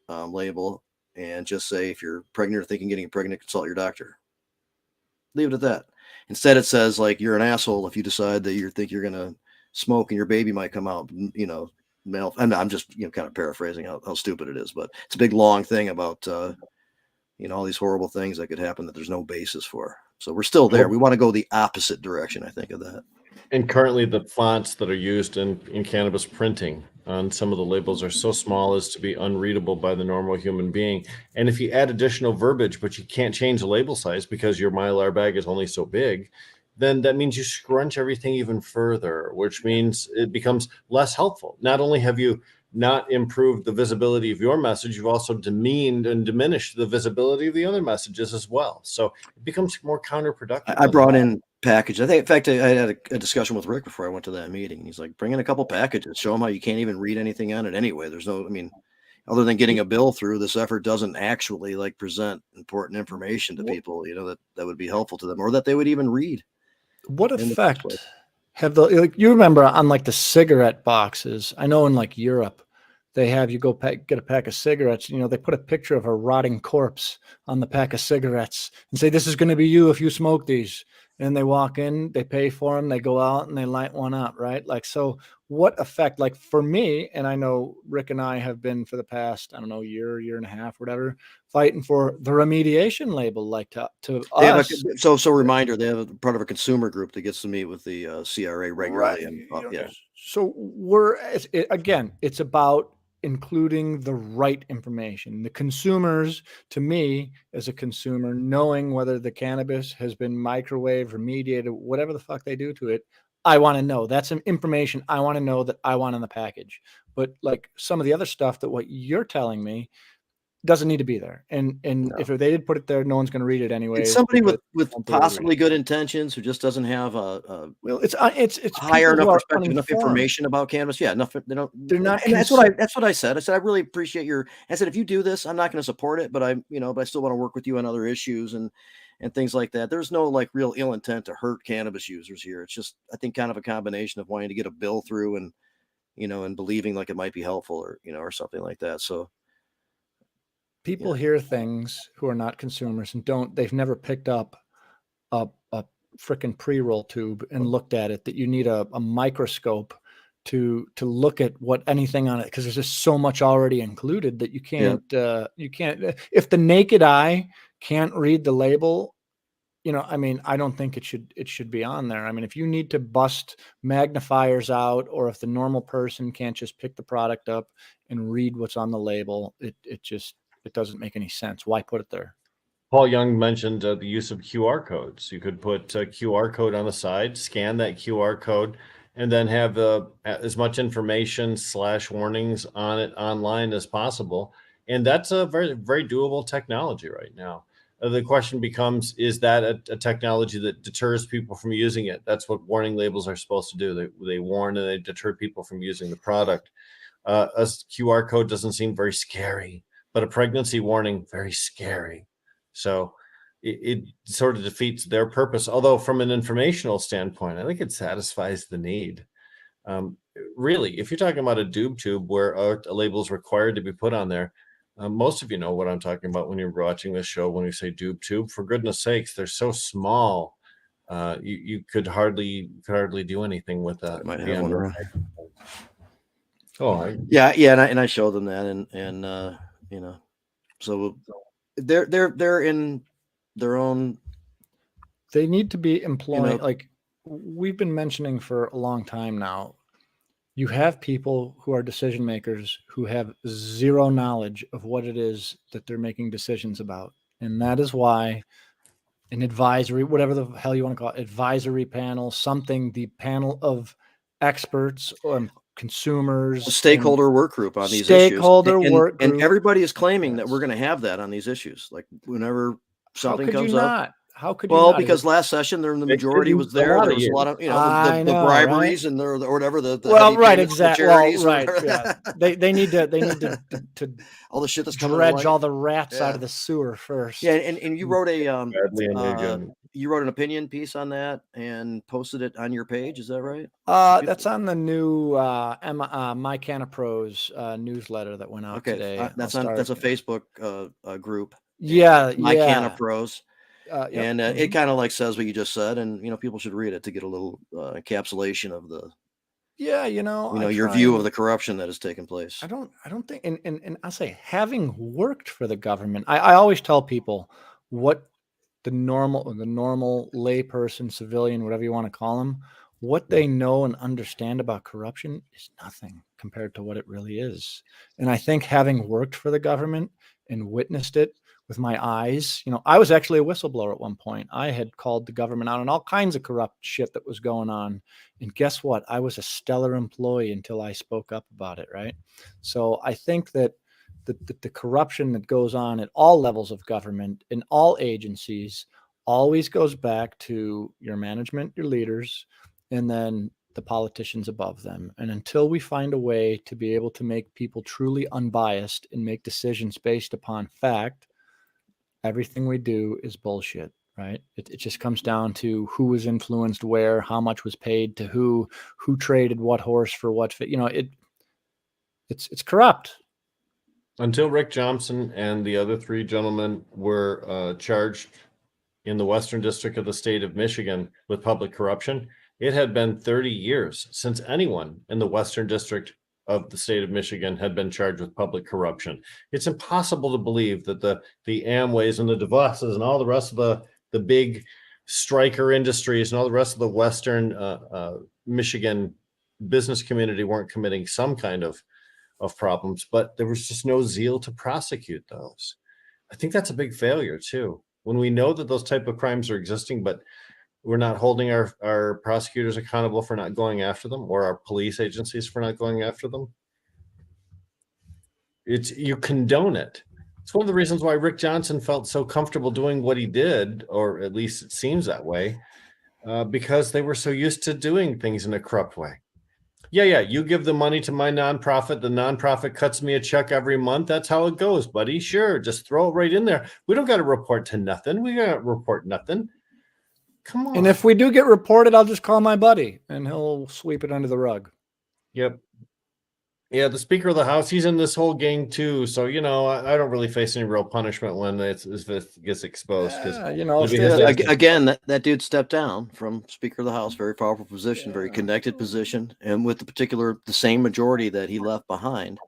label, and just say, if you're pregnant or thinking getting pregnant, consult your doctor. Leave it at that. Instead, it says, like, you're an asshole if you decide that you think you're going to smoke and your baby might come out, male. And I'm just, kind of paraphrasing how stupid it is, but it's a big, long thing about, all these horrible things that could happen that there's no basis for. So we're still there. We want to go the opposite direction, I think, of that. And currently the fonts that are used in cannabis printing on some of the labels are so small as to be unreadable by the normal human being. And if you add additional verbiage, but you can't change the label size because your Mylar bag is only so big, then that means you scrunch everything even further, which means it becomes less helpful. Not only have you not improved the visibility of your message, you've also demeaned and diminished the visibility of the other messages as well. So it becomes more counterproductive. I brought in package. I think, in fact, I had a discussion with Rick before I went to that meeting. He's like, bring in a couple packages, show them how you can't even read anything on it anyway. There's no, other than getting a bill through, this effort doesn't actually present important information to people, that would be helpful to them, or that they would even read. What effect have you remember on the cigarette boxes? I know in Europe, they have you go get a pack of cigarettes. They put a picture of a rotting corpse on the pack of cigarettes and say, this is going to be you if you smoke these. And they walk in, they pay for them, they go out and they light one up, right? So what effect, for me, and I know Rick and I have been for the past, year and a half, whatever, fighting for the remediation label, to us. So reminder, they have a part of a consumer group that gets to meet with the CRA regularly. Right. Yeah. So it's about including the right information. The consumers, to me, as a consumer, knowing whether the cannabis has been microwaved, remediated, whatever the fuck they do to it, I want to know. That's some information I want to know that I want in the package. But some of the other stuff that what you're telling me doesn't need to be there. And no. If they did put it there, no one's going to read it anyway. It's somebody with possibly good intentions who just doesn't have it's higher enough perspective, enough information about cannabis. Yeah, enough. They're not. And that's what I said. I said, I really appreciate I said, if you do this, I'm not going to support it, but but I still want to work with you on other issues and things like that. There's no real ill intent to hurt cannabis users here. It's just, I think, kind of a combination of wanting to get a bill through and, and believing it might be helpful or, or something like that. So. People hear things who are not consumers and they've never picked up a freaking pre-roll tube and looked at it, that you need a microscope to look at what anything on it, because there's just so much already included that you can't, if the naked eye can't read the label, I don't think it should be on there. If you need to bust magnifiers out, or if the normal person can't just pick the product up and read what's on the label, it doesn't make any sense. Why put it there? Paul Young mentioned the use of QR codes. You could put a QR code on the side, scan that QR code, and then have as much information / warnings on it online as possible. And that's a very, very doable technology right now. The question becomes, is that a technology that deters people from using it? That's what warning labels are supposed to do. They warn and they deter people from using the product. A QR code doesn't seem very scary, but a pregnancy warning, very scary. So it sort of defeats their purpose. Although from an informational standpoint, I think it satisfies the need. Really, if you're talking about a doob tube where a label is required to be put on there, most of you know what I'm talking about when you're watching this show. When we say doob tube, for goodness sakes, they're so small. You could hardly do anything with that. I might have one around. Oh, yeah, and I showed them that, and so they're in their own They need to be employing, know- like we've been mentioning for a long time now. You have people who are decision makers who have zero knowledge of what it is that they're making decisions about. And that is why an advisory, whatever the hell you want to call it, advisory panel, something, the panel of experts on consumers, a stakeholder work group on these stakeholder issues. work And group. everybody is claiming that Yes. we're going to have that on these issues. Like whenever something How could comes you up. not? How could you Well, not? because last session the majority was a there. lot There of was a lot years. of, you know, I the know, briberies right? and or whatever the Well, heavy right, payments to the exactly. Well, charities or right, whatever. yeah. They need to all the shit that's coming dredge along. all the rats out Yeah. of the sewer first. Yeah, and you wrote a Badly and again. you wrote an opinion piece on that and posted it on your page. Is that right? That's on the new My Can of Pros newsletter that went out Okay, today. that's a Facebook group. Yeah, My Can of yeah. Pros. Yep, And it kind of like says what you just said, and you know people should read it to get a little encapsulation of the yeah, your view of the corruption that has taken place. I don't think, and I say, having worked for the government, I always tell people what the normal layperson, civilian, whatever you want to call them, what they know and understand about corruption is nothing compared to what it really is. And I think having worked for the government and witnessed it with my eyes, I was actually a whistleblower at one point. I had called the government out on all kinds of corrupt shit that was going on. And guess what? I was a stellar employee until I spoke up about it, right? So I think that the corruption that goes on at all levels of government in all agencies always goes back to your management, your leaders, and then the politicians above them. And until we find a way to be able to make people truly unbiased and make decisions based upon fact, everything we do is bullshit, right? It just comes down to who was influenced where, how much was paid to who traded what horse for what. It's corrupt. Until Rick Johnson and the other three gentlemen were charged in the Western District of the state of Michigan with public corruption, it had been 30 years since anyone in the Western District of the state of Michigan had been charged with public corruption. It's impossible to believe that the Amways and the DeVosses and all the rest of the big striker industries and all the rest of the Western Michigan business community weren't committing some kind of problems, but there was just no zeal to prosecute those. I think that's a big failure too. When we know that those type of crimes are existing, but we're not holding our prosecutors accountable for not going after them, or our police agencies for not going after them. You condone it. It's one of the reasons why Rick Johnson felt so comfortable doing what he did, or at least it seems that way, because they were so used to doing things in a corrupt way. Yeah, you give the money to my nonprofit. The nonprofit cuts me a check every month. That's how it goes, buddy. Sure, just throw it right in there. We don't got to report to nothing. We got to report nothing. Come on. And if we do get reported, I'll just call my buddy and he'll sweep it under the rug. Yep. Yeah, the Speaker of the House, he's in this whole gang too. So, I don't really face any real punishment when it gets exposed. Again, that dude stepped down from Speaker of the House, very powerful position, very connected position, and with the same majority that he left behind,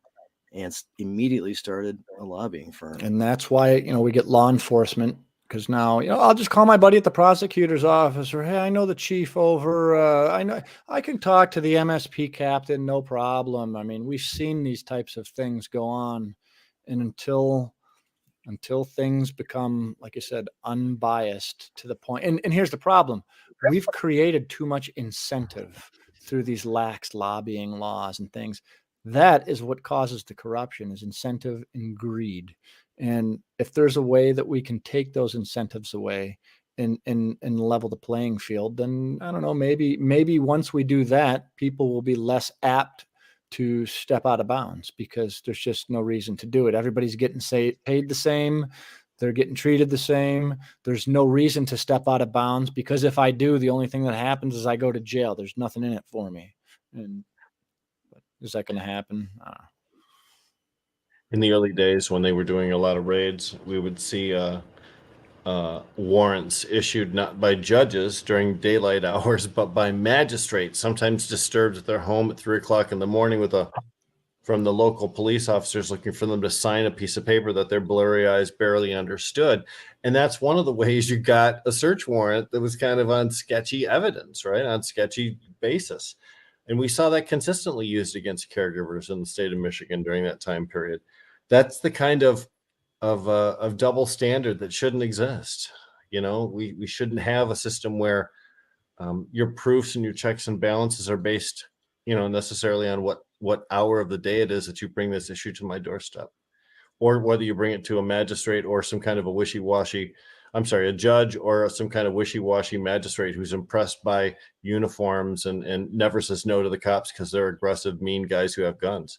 and immediately started a lobbying firm. And that's why, we get law enforcement, because now, I'll just call my buddy at the prosecutor's office, or, hey, I know the chief over, I know I can talk to the MSP captain, no problem. I mean, we've seen these types of things go on, and until things become, like I said, unbiased to the point, and here's the problem. We've created too much incentive through these lax lobbying laws and things. That is what causes the corruption, is incentive and greed. And if there's a way that we can take those incentives away and level the playing field, then I don't know, maybe once we do that, people will be less apt to step out of bounds, because there's just no reason to do it. Everybody's getting paid the same. They're getting treated the same. There's no reason to step out of bounds, because if I do, the only thing that happens is I go to jail. There's nothing in it for me. And is that going to happen? In the early days when they were doing a lot of raids, we would see warrants issued not by judges during daylight hours, but by magistrates, sometimes disturbed at their home at 3 o'clock in the morning with a from the local police officers looking for them to sign a piece of paper that their blurry eyes barely understood. And that's one of the ways you got a search warrant that was kind of on sketchy evidence, right? On sketchy basis. And we saw that consistently used against caregivers in the state of Michigan during that time period. That's the kind of double standard that shouldn't exist. We shouldn't have a system where your proofs and your checks and balances are based, necessarily on what hour of the day it is that you bring this issue to my doorstep, or whether you bring it to a magistrate or some kind of a judge or some kind of wishy-washy magistrate who's impressed by uniforms and never says no to the cops because they're aggressive, mean guys who have guns.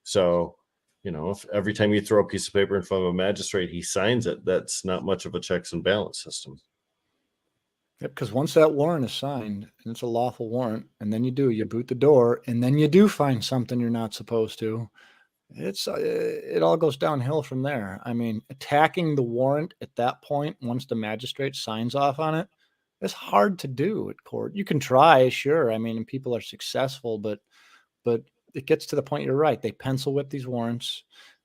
So, if every time you throw a piece of paper in front of a magistrate, he signs it, that's not much of a checks and balance system. Yep, because once that warrant is signed, and it's a lawful warrant, and then you boot the door, and then you do find something you're not supposed to, it all goes downhill from there. I mean, attacking the warrant at that point, once the magistrate signs off on it, it's hard to do at court. You can try, sure. I mean, and people are successful, but it gets to the point, you're right. They pencil whip these warrants.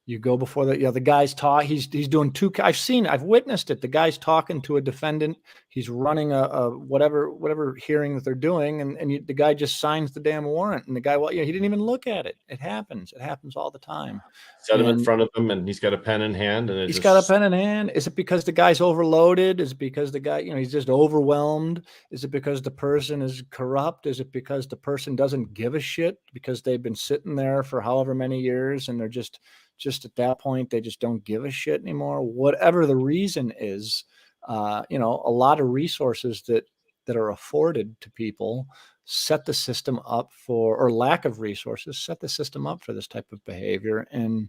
You go before the guy's he's doing I've witnessed it. The guy's talking to a defendant. He's running a whatever hearing that they're doing. And the guy just signs the damn warrant. And the guy, he didn't even look at it. It happens. It happens all the time. Set him in front of him and he's got a pen in hand. And he's got a pen in hand. Is it because the guy's overloaded? Is it because the guy, he's just overwhelmed? Is it because the person is corrupt? Is it because the person doesn't give a shit because they've been sitting there for however many years and they're just at that point, they just don't give a shit anymore. Whatever the reason is, a lot of resources that are afforded to people set the system up or lack of resources, set the system up for this type of behavior. And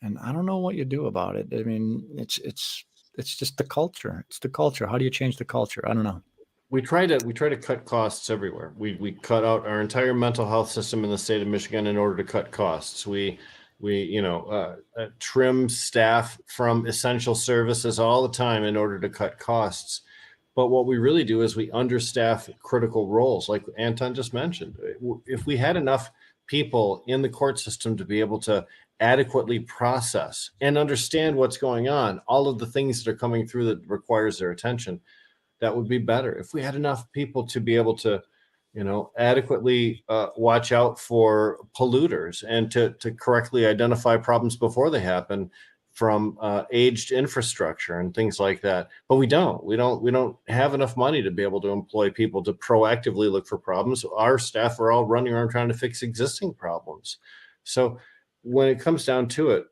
I don't know what you do about it. I mean, it's just the culture. It's the culture. How do you change the culture? I don't know. We try to cut costs everywhere. We cut out our entire mental health system in the state of Michigan in order to cut costs. We trim staff from essential services all the time in order to cut costs. But what we really do is we understaff critical roles, like Anton just mentioned. If we had enough people in the court system to be able to adequately process and understand what's going on, all of the things that are coming through that requires their attention, that would be better. If we had enough people to be able to adequately watch out for polluters and to correctly identify problems before they happen from aged infrastructure and things like that. But we don't have enough money to be able to employ people to proactively look for problems. Our staff are all running around trying to fix existing problems. So when it comes down to it,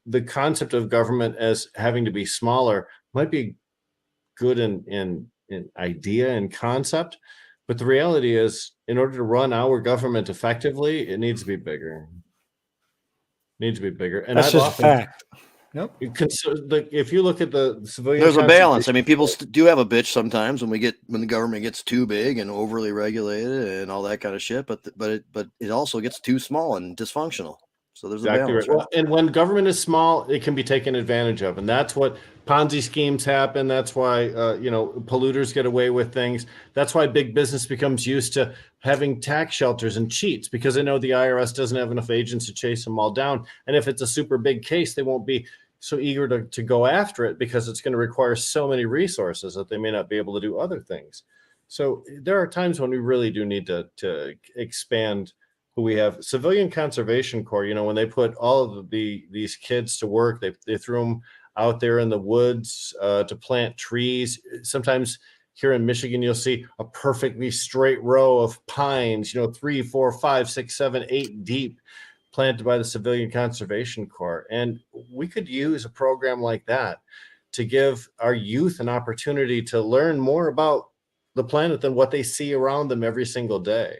the concept of government as having to be smaller might be good in idea and concept. But the reality is, in order to run our government effectively, it needs to be bigger. And that's just a fact. Yep. If you look at the civilian, there's a balance. I mean, people do have a bitch sometimes when the government gets too big and overly regulated and all that kind of shit. But it also gets too small and dysfunctional. So there's exactly a balance. Right. Well, and when government is small, it can be taken advantage of, and that's what Ponzi schemes happen. That's why polluters get away with things. That's why big business becomes used to having tax shelters and cheats, because they know the IRS doesn't have enough agents to chase them all down. And if it's a super big case, they won't be so eager to go after it because it's going to require so many resources that they may not be able to do other things. So there are times when we really do need to expand who we have. Civilian Conservation Corps, when they put all of these kids to work, they threw them out there in the woods to plant trees. Sometimes here in Michigan, you'll see a perfectly straight row of pines, 3, 4, 5, 6, 7, 8 deep, planted by the Civilian Conservation Corps. And we could use a program like that to give our youth an opportunity to learn more about the planet than what they see around them every single day.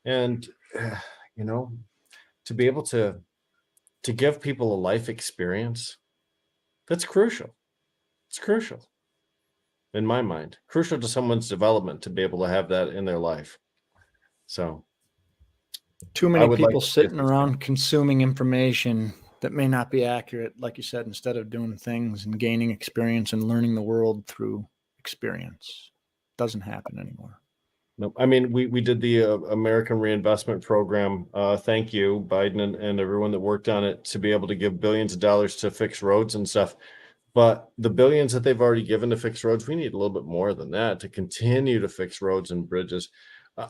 And to be able to give people a life experience, that's crucial. It's crucial in my mind, crucial to someone's development to be able to have that in their life. So too many people sitting around consuming information that may not be accurate, like you said, instead of doing things and gaining experience and learning the world through experience. Doesn't happen anymore. No, I mean, we did the American Reinvestment Program. Thank you, Biden and everyone that worked on it, to be able to give billions of dollars to fix roads and stuff. But the billions that they've already given to fix roads, we need a little bit more than that to continue to fix roads and bridges.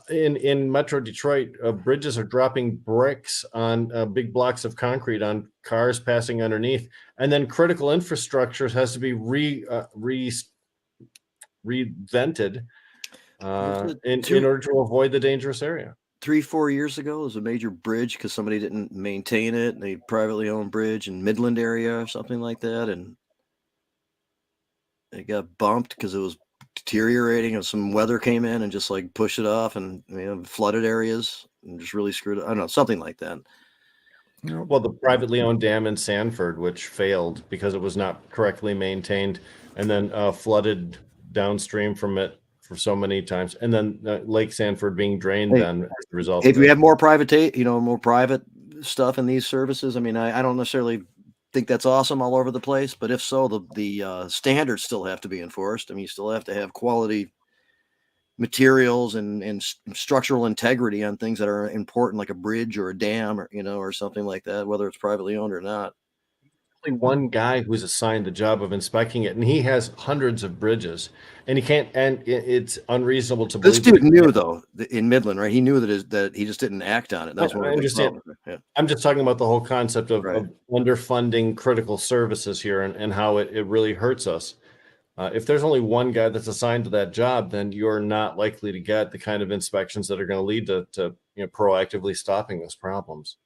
In Metro Detroit, bridges are dropping bricks on big blocks of concrete on cars passing underneath, and then critical infrastructure has to be revented in order to avoid the dangerous area. 3-4 years ago, there was a major bridge because somebody didn't maintain it. They privately owned bridge in Midland area or something like that, and it got bumped because it was deteriorating, and some weather came in and just like pushed it off, and flooded areas and just really screwed it. I don't know, something like that. Well, the privately owned dam in Sanford, which failed because it was not correctly maintained, and then flooded downstream from it for so many times, and then Lake Sanford being drained then as a result. If we have more private, more private stuff in these services, I mean, I don't necessarily think that's awesome all over the place, but if so, the standards still have to be enforced. I mean, you still have to have quality materials and structural integrity on things that are important, like a bridge or a dam, or something like that, whether it's privately owned or not. Only one guy who's assigned the job of inspecting it, and he has hundreds of bridges, and he can't. And it's unreasonable to believe This dude knew, though, in Midland, right? He knew that he just didn't act on it. That's what I understand. Yeah. I'm just talking about the whole concept of underfunding critical services here, and how it really hurts us. If there's only one guy that's assigned to that job, then you're not likely to get the kind of inspections that are going to lead to proactively stopping those problems.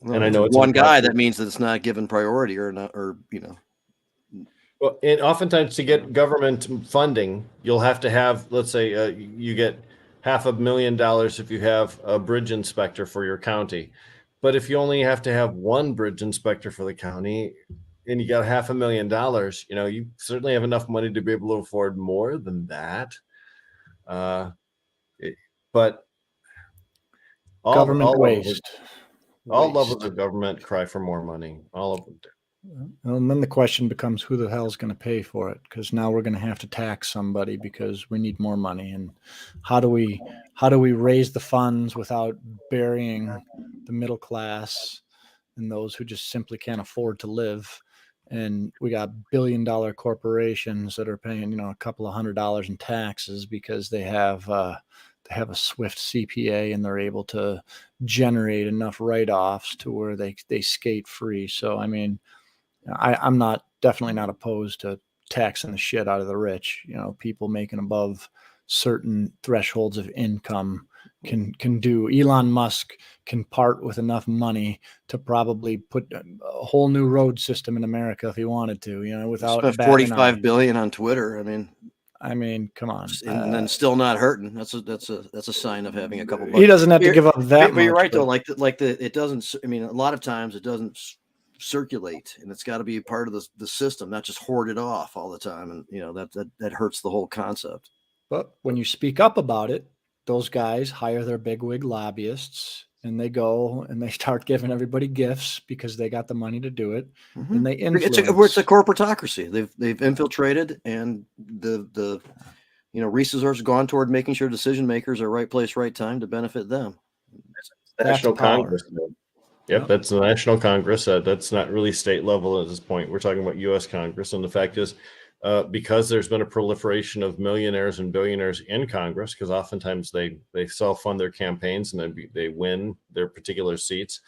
Well, and I know it's one guy, that means that it's not given priority or not, or Well, and oftentimes to get government funding, you'll have to have, let's say, you get $500,000 if you have a bridge inspector for your county. But if you only have to have one bridge inspector for the county, and you got $500,000, you certainly have enough money to be able to afford more than that. But government waste. All levels of government cry for more money. All of them do. And then the question becomes, who the hell is going to pay for it? Because now we're going to have to tax somebody because we need more money. And how do we raise the funds without burying the middle class and those who just simply can't afford to live? And we got billion-dollar corporations that are paying, a couple of $100 in taxes because they have a swift CPA and they're able to generate enough write-offs to where they skate free. So, I mean, I'm definitely not opposed to taxing the shit out of the rich. People making above certain thresholds of income can do. Elon Musk can part with enough money to probably put a whole new road system in America if he wanted to, without spent $45 billion on Twitter. I mean, come on. And then still not hurting. That's a sign of having a couple bucks. He doesn't have to give up that much. But you're right, though. It doesn't. I mean, a lot of times it doesn't circulate, and it's got to be part of the system, not just hoarded off all the time. And that hurts the whole concept. But when you speak up about it, those guys hire their bigwig lobbyists, and they go and they start giving everybody gifts because they got the money to do it, and they influence. It's a corporatocracy. They've infiltrated, and the resources gone toward making sure decision makers are right place, right time to benefit them. National Congress. Yep, that's the National Congress. That's not really state level at this point. We're talking about U.S. Congress, and the fact is, because there's been a proliferation of millionaires and billionaires in Congress, because oftentimes they self-fund their campaigns and then they win their particular seats.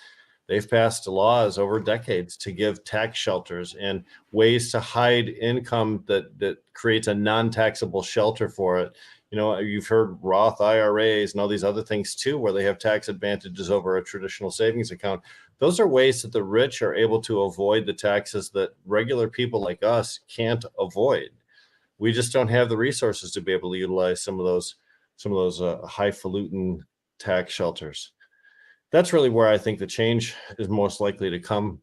They've passed laws over decades to give tax shelters and ways to hide income that creates a non-taxable shelter for it. You've heard Roth IRAs and all these other things too, where they have tax advantages over a traditional savings account. Those are ways that the rich are able to avoid the taxes that regular people like us can't avoid. We just don't have the resources to be able to utilize some of those highfalutin tax shelters. That's really where I think the change is most likely to come,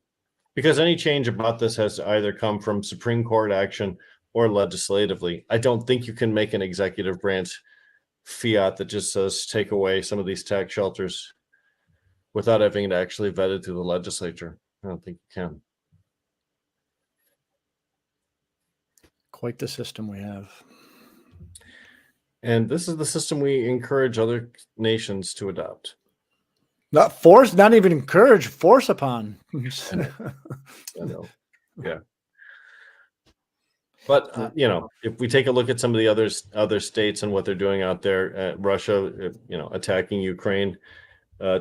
because any change about this has to either come from Supreme Court action or legislatively. I don't think you can make an executive branch fiat that just says take away some of these tax shelters without having it actually vetted through the legislature. I don't think you can. Quite the system we have. And this is the system we encourage other nations to adopt. Not force, not even encourage, force upon. I know. Yeah. But if we take a look at some of the other states and what they're doing out there, Russia, attacking Ukraine,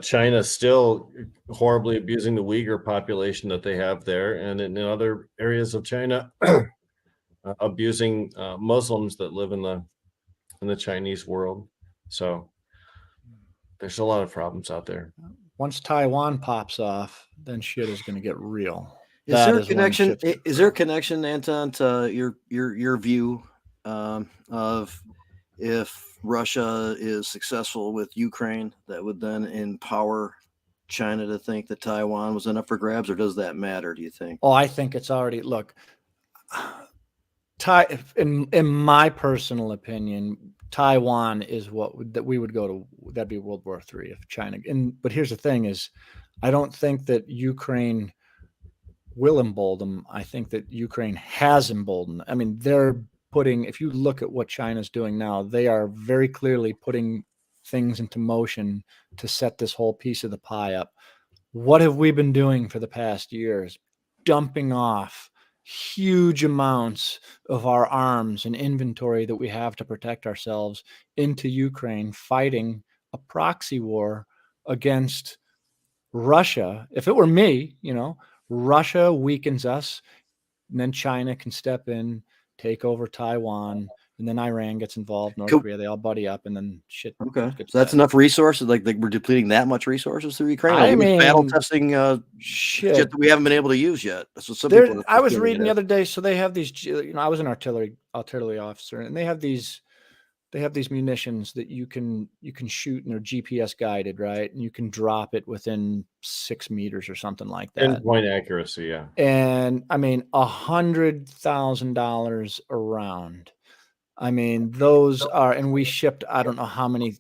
China still horribly abusing the Uyghur population that they have there, and in other areas of China, abusing Muslims that live in the Chinese world. So there's a lot of problems out there. Once Taiwan pops off, then shit is going to get real. Is there a connection? Is there a connection, Anton, to your view of if Russia is successful with Ukraine, that would then empower China to think that Taiwan was up for grabs, or does that matter? Do you think? Oh, I think it's already. Look, in my personal opinion, Taiwan is that we would go to. That'd be World War III if China. But here's the thing: is I don't think that Ukraine will embolden. I think that Ukraine has emboldened. I mean, if you look at what China's doing now, they are very clearly putting things into motion to set this whole piece of the pie up. What have we been doing for the past years? Dumping off huge amounts of our arms and inventory that we have to protect ourselves into Ukraine, fighting a proxy war against Russia. If it were me, Russia weakens us, and then China can step in, take over Taiwan, and then Iran gets involved, North Korea, they all buddy up, and then shit. Okay, so that's enough resources. Like we're depleting that much resources through Ukraine. I mean, battle testing shit that we haven't been able to use yet. That's what some people. I was reading the other day. So they have these. I was an artillery officer, and they have these. They have these munitions that you can shoot, and they're GPS guided, right? And you can drop it within 6 meters or something like that. Endpoint accuracy, yeah. And I mean, $100,000 a round. I mean, those are, and we shipped, I don't know how many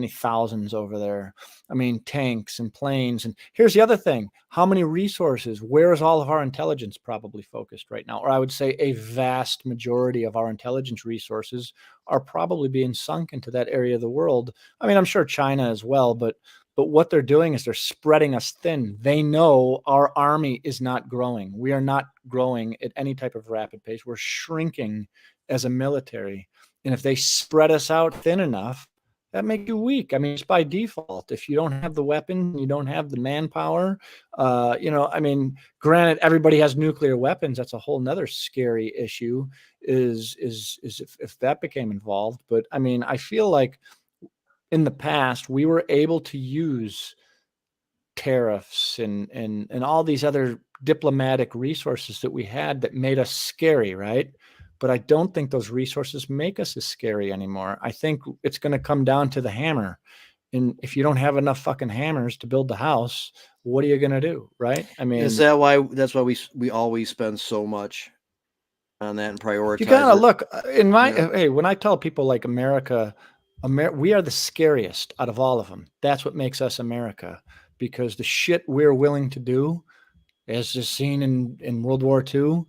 thousands over there. I mean, tanks and planes. And here's the other thing: how many resources? Where is all of our intelligence probably focused right now? Or I would say a vast majority of our intelligence resources are probably being sunk into that area of the world. I mean, I'm sure China as well, but what they're doing is they're spreading us thin. They know our army is not growing. We are not growing at any type of rapid pace. We're shrinking as a military. And if they spread us out thin enough, that makes you weak. I mean, it's by default. If you don't have the weapon, you don't have the manpower. I mean, granted, everybody has nuclear weapons. That's a whole nother scary issue. Is if that became involved. But I mean, I feel like in the past we were able to use tariffs and all these other diplomatic resources that we had that made us scary, right? But I don't think those resources make us as scary anymore. I think it's going to come down to the hammer. And if you don't have enough fucking hammers to build the house, what are you going to do? Right. I mean, is that why that's why we always spend so much on that and prioritize? You gotta look in my, hey, when I tell people like America, we are the scariest out of all of them. That's what makes us America, because the shit we're willing to do, as just seen in World War II,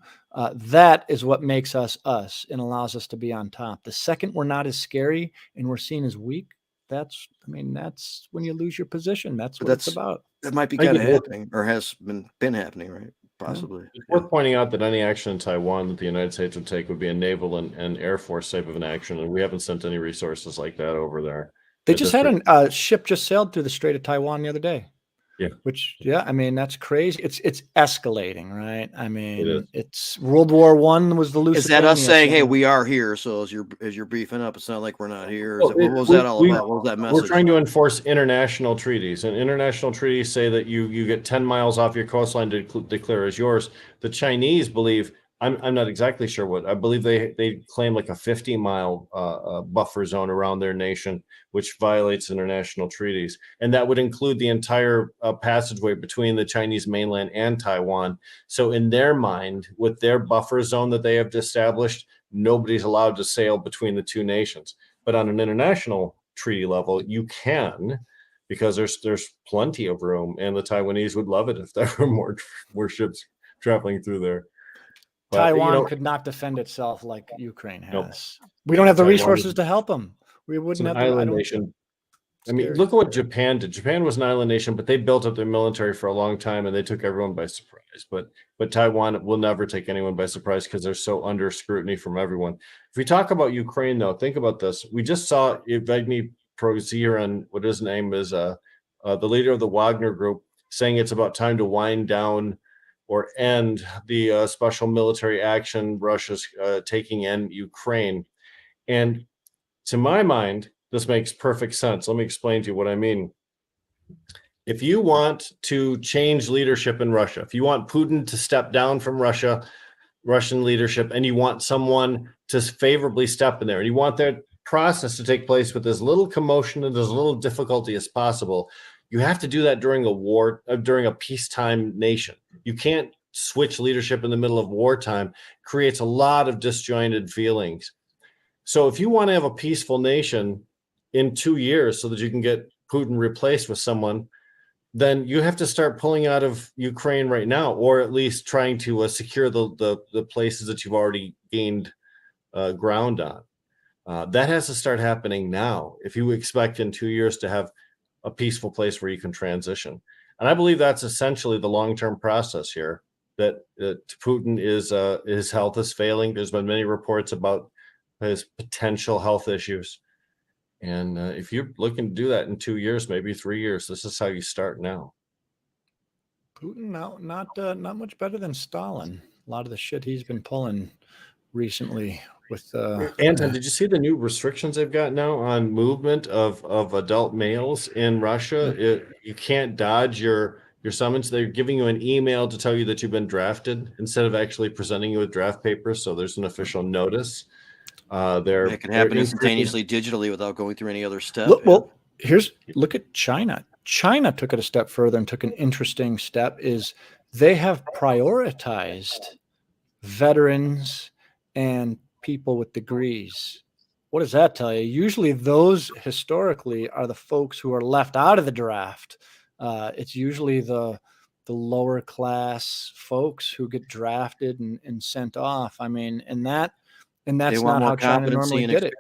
that is what makes us us and allows us to be on top. The second we're not as scary and we're seen as weak, that's when you lose your position. That's what it's about. That might be kind of happening, or has been happening, right? Possibly. It's worth pointing out that any action in Taiwan that the United States would take would be a naval and Air Force type of an action, and we haven't sent any resources like that over there. They just had a ship just sailed through the Strait of Taiwan the other day. Yeah. Which, I mean, that's crazy. It's escalating, right? I mean, it's World War I was the Lusitania. Is that us saying, "Hey, we are here"? So as you're beefing up, it's not like we're not here. What was that all about? What was that message? We're trying to enforce international treaties, and international treaties say that you get 10 miles off your coastline to declare as yours. The Chinese believe. I'm not exactly sure what. I believe they claim like a 50-mile buffer zone around their nation, which violates international treaties, and that would include the entire passageway between the Chinese mainland and Taiwan. So in their mind, with their buffer zone that they have established, nobody's allowed to sail between the two nations. But on an international treaty level, you can, because there's plenty of room, and the Taiwanese would love it if there were more ships traveling through there. But, Taiwan could not defend itself like Ukraine has. Nope. We don't have the Taiwan resources is- to help them. We It's wouldn't an have. island nation. I mean, Scary. look at what Japan did. Japan was an island nation, but they built up their military for a long time, and they took everyone by surprise. But Taiwan will never take anyone by surprise because they're so under scrutiny from everyone. If we talk about Ukraine, though, think about this. We just saw Evgeny Prigozhin, what his name is, the leader of the Wagner Group, saying it's about time to wind down or end the special military action Russia's taking in Ukraine. And to my mind, this makes perfect sense. Let me explain to you what I mean. If you want to change leadership in Russia, if you want Putin to step down from Russian leadership, and you want someone to favorably step in there, and you want that process to take place with as little commotion and as little difficulty as possible, you have to do that during a war, during a peacetime nation. You can't switch leadership in the middle of wartime. It creates a lot of disjointed feelings. So if you want to have a peaceful nation in 2 years so that you can get Putin replaced with someone, then you have to start pulling out of Ukraine right now, or at least trying to secure the places that you've already gained ground on. That has to start happening now if you expect in 2 years to have a peaceful place where you can transition. And I believe that's essentially the long-term process here, that Putin his health is failing. There's been many reports about his potential health issues. And if you're looking to do that in 2 years, maybe 3 years, this is how you start now. Putin, not much better than Stalin. A lot of the shit he's been pulling recently with Anton, did you see the new restrictions they've got now on movement of adult males in Russia? You can't dodge your summons. They're giving you an email to tell you that you've been drafted instead of actually presenting you with draft papers. So there's an official notice. It can happen instantaneously digitally without going through any other step. Well, look at China. China took it a step further and took an interesting step. Is they have prioritized veterans and people with degrees. What does that tell you? Usually those historically are the folks who are left out of the draft. It's usually the lower class folks who get drafted and sent off. I mean, and that's not how China normally did it.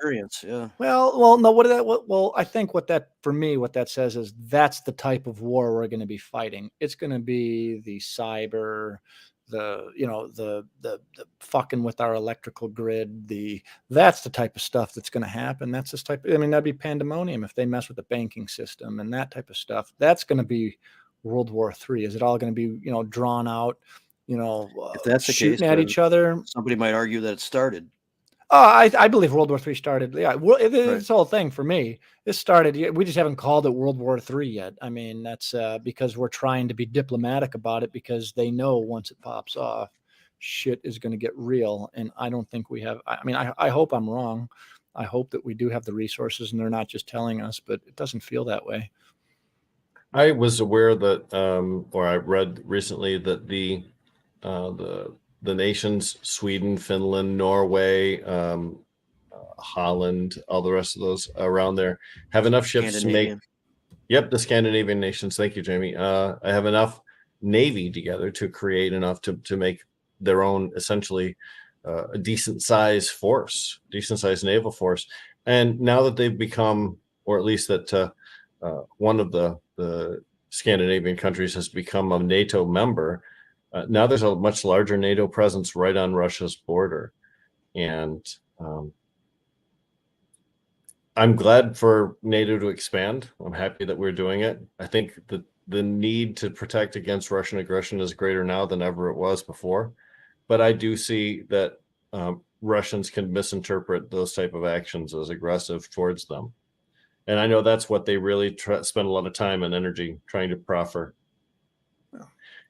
Yeah. Well, no. Well, I think what that says is that's the type of war we're going to be fighting. It's going to be the cyber, the fucking with our electrical grid. That's the type of stuff that's going to happen. That's this type. I mean, that'd be pandemonium if they mess with the banking system and that type of stuff. That's going to be World War III. Is it all going to be drawn out? If that's the shooting case, at each other. Somebody might argue that it started. I believe World War III started. Yeah, this whole thing for me, this started. We just haven't called it World War III yet. I mean, that's because we're trying to be diplomatic about it because they know once it pops off, shit is going to get real. And I don't think we have. I mean, I hope I'm wrong. I hope that we do have the resources and they're not just telling us, but it doesn't feel that way. I was aware that, or I read recently that the nations, Sweden, Finland, Norway, Holland, all the rest of those around there have enough ships to make. Yep, the Scandinavian nations. Thank you, Jamie. I have enough navy together to create enough to make their own, essentially, a decent size force, decent size naval force. And now that they've become, or at least that one of the Scandinavian countries has become a NATO member. Now there's a much larger NATO presence right on Russia's border. And I'm glad for NATO to expand. I'm happy that we're doing it. I think that the need to protect against Russian aggression is greater now than ever it was before. But I do see that Russians can misinterpret those type of actions as aggressive towards them. And I know that's what they really spend a lot of time and energy trying to proffer.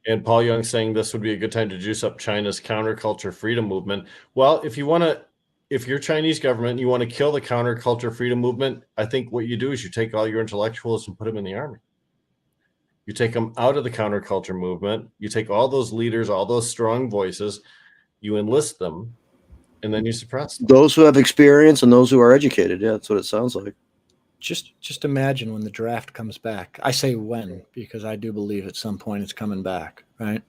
And Paul Young saying this would be a good time to juice up China's counterculture freedom movement. Well, if you're Chinese government, you want to kill the counterculture freedom movement, I think what you do is you take all your intellectuals and put them in the army. You take them out of the counterculture movement. You take all those leaders, all those strong voices, you enlist them, and then you suppress them. Those who have experience and those who are educated. Yeah, that's what it sounds like. Just imagine when the draft comes back. I say when, because I do believe at some point it's coming back, right?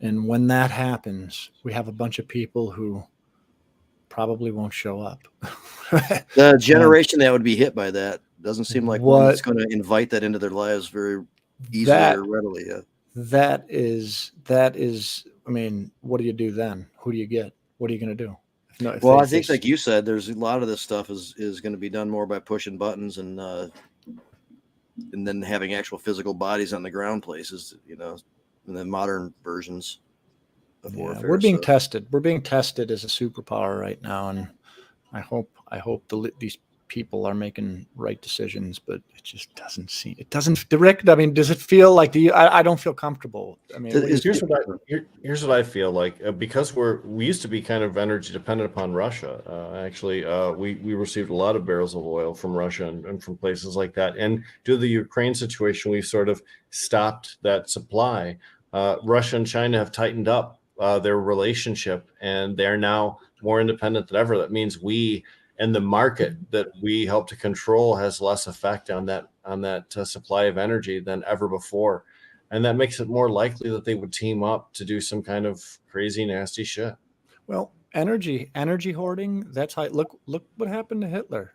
And when that happens, we have a bunch of people who probably won't show up. The generation that would be hit by that doesn't seem like one that's What- going to invite that into their lives very easily or readily. Yeah. That is, I mean, what do you do then? Who do you get? What are you going to do? Well, I think, like you said, there's a lot of this stuff is going to be done more by pushing buttons and then having actual physical bodies on the ground places, you know, and then modern versions of warfare. We're being tested. We're being tested as a superpower right now, and I hope these people are making right decisions, but it just doesn't seem. It doesn't direct. I mean, does it feel like I don't feel comfortable. I mean, here's what I feel like, because we used to be kind of energy dependent upon Russia. Actually, we received a lot of barrels of oil from Russia and from places like that. And due to the Ukraine situation, we sort of stopped that supply. Russia and China have tightened up their relationship, and they're now more independent than ever. That means we and the market that we help to control has less effect on that supply of energy than ever before. And that makes it more likely that they would team up to do some kind of crazy, nasty shit. Well, energy hoarding. That's how. Look what happened to Hitler.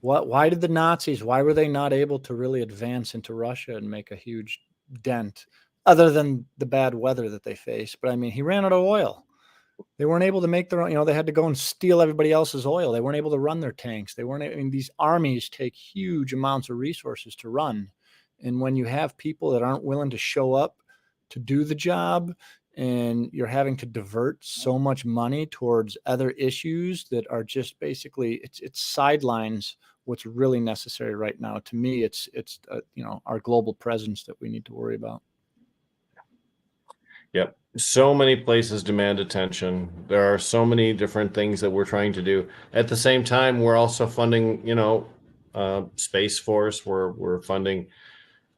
Why did the Nazis? Why were they not able to really advance into Russia and make a huge dent, other than the bad weather that they faced? But I mean, he ran out of oil. They weren't able to make their own. You know, they had to go and steal everybody else's oil. They weren't able to run their tanks. They weren't. I mean, these armies take huge amounts of resources to run. And when you have people that aren't willing to show up to do the job, and you're having to divert so much money towards other issues that are just basically it sidelines what's really necessary right now. To me, it's you know, our global presence that we need to worry about. Yep. So many places demand attention. There are so many different things that we're trying to do. At the same time, we're also funding, you know, Space Force. We're funding